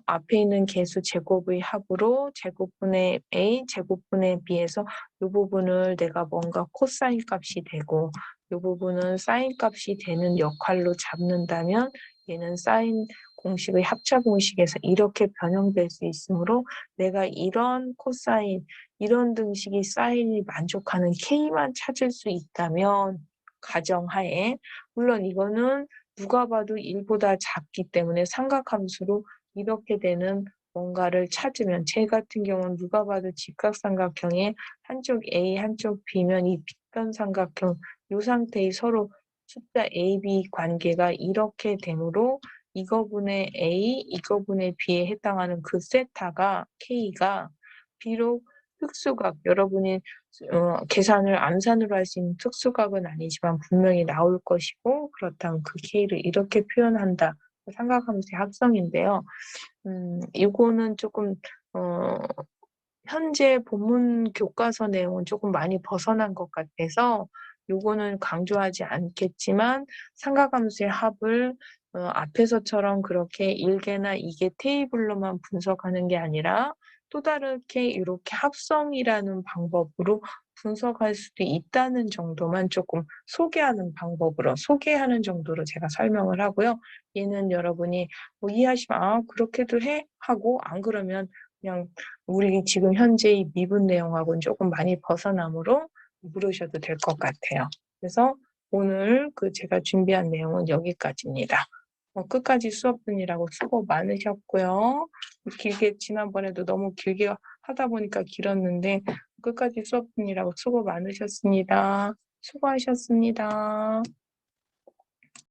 앞에 있는 개수 제곱의 합으로 제곱분의 a, 제곱분의 b에서 이 부분을 내가 뭔가 코사인 값이 되고 이 부분은 사인 값이 되는 역할로 잡는다면 얘는 사인 공식의 합차 공식에서 이렇게 변형될 수 있으므로 내가 이런 코사인, 이런 등식이 사인이 만족하는 K만 찾을 수 있다면 가정하에 물론 이거는 누가 봐도 1보다 작기 때문에 삼각함수로 이렇게 되는 뭔가를 찾으면 제 같은 경우는 누가 봐도 직각삼각형의 한쪽 A, 한쪽 B면 이 빗변 삼각형 이 상태의 서로 숫자 A, B 관계가 이렇게 되므로 이거분의 A, 이거분의 B에 해당하는 그 세타가 K가 비록 특수각, 여러분이 계산을 암산으로 할 수 있는 특수각은 아니지만 분명히 나올 것이고 그렇다면 그 K를 이렇게 표현한다. 삼각함수의 합성인데요. 이거는 조금 현재 본문 교과서 내용은 조금 많이 벗어난 것 같아서 요거는 강조하지 않겠지만 삼각함수의 합을 앞에서처럼 그렇게 1개나 2개 테이블로만 분석하는 게 아니라 또 다르게 이렇게 합성이라는 방법으로 분석할 수도 있다는 정도만 조금 소개하는 방법으로 소개하는 정도로 제가 설명을 하고요. 얘는 여러분이 뭐 이해하시면 아 그렇게도 해? 하고 안 그러면 그냥 우리 지금 현재의 미분 내용하고는 조금 많이 벗어나므로 물으셔도 될 것 같아요. 그래서 오늘 제가 준비한 내용은 여기까지입니다. 끝까지 수업 중이라고 수고 많으셨고요. 길게 지난번에도 너무 길게 하다 보니까 길었는데 끝까지 수업 중이라고 수고 많으셨습니다. 수고하셨습니다.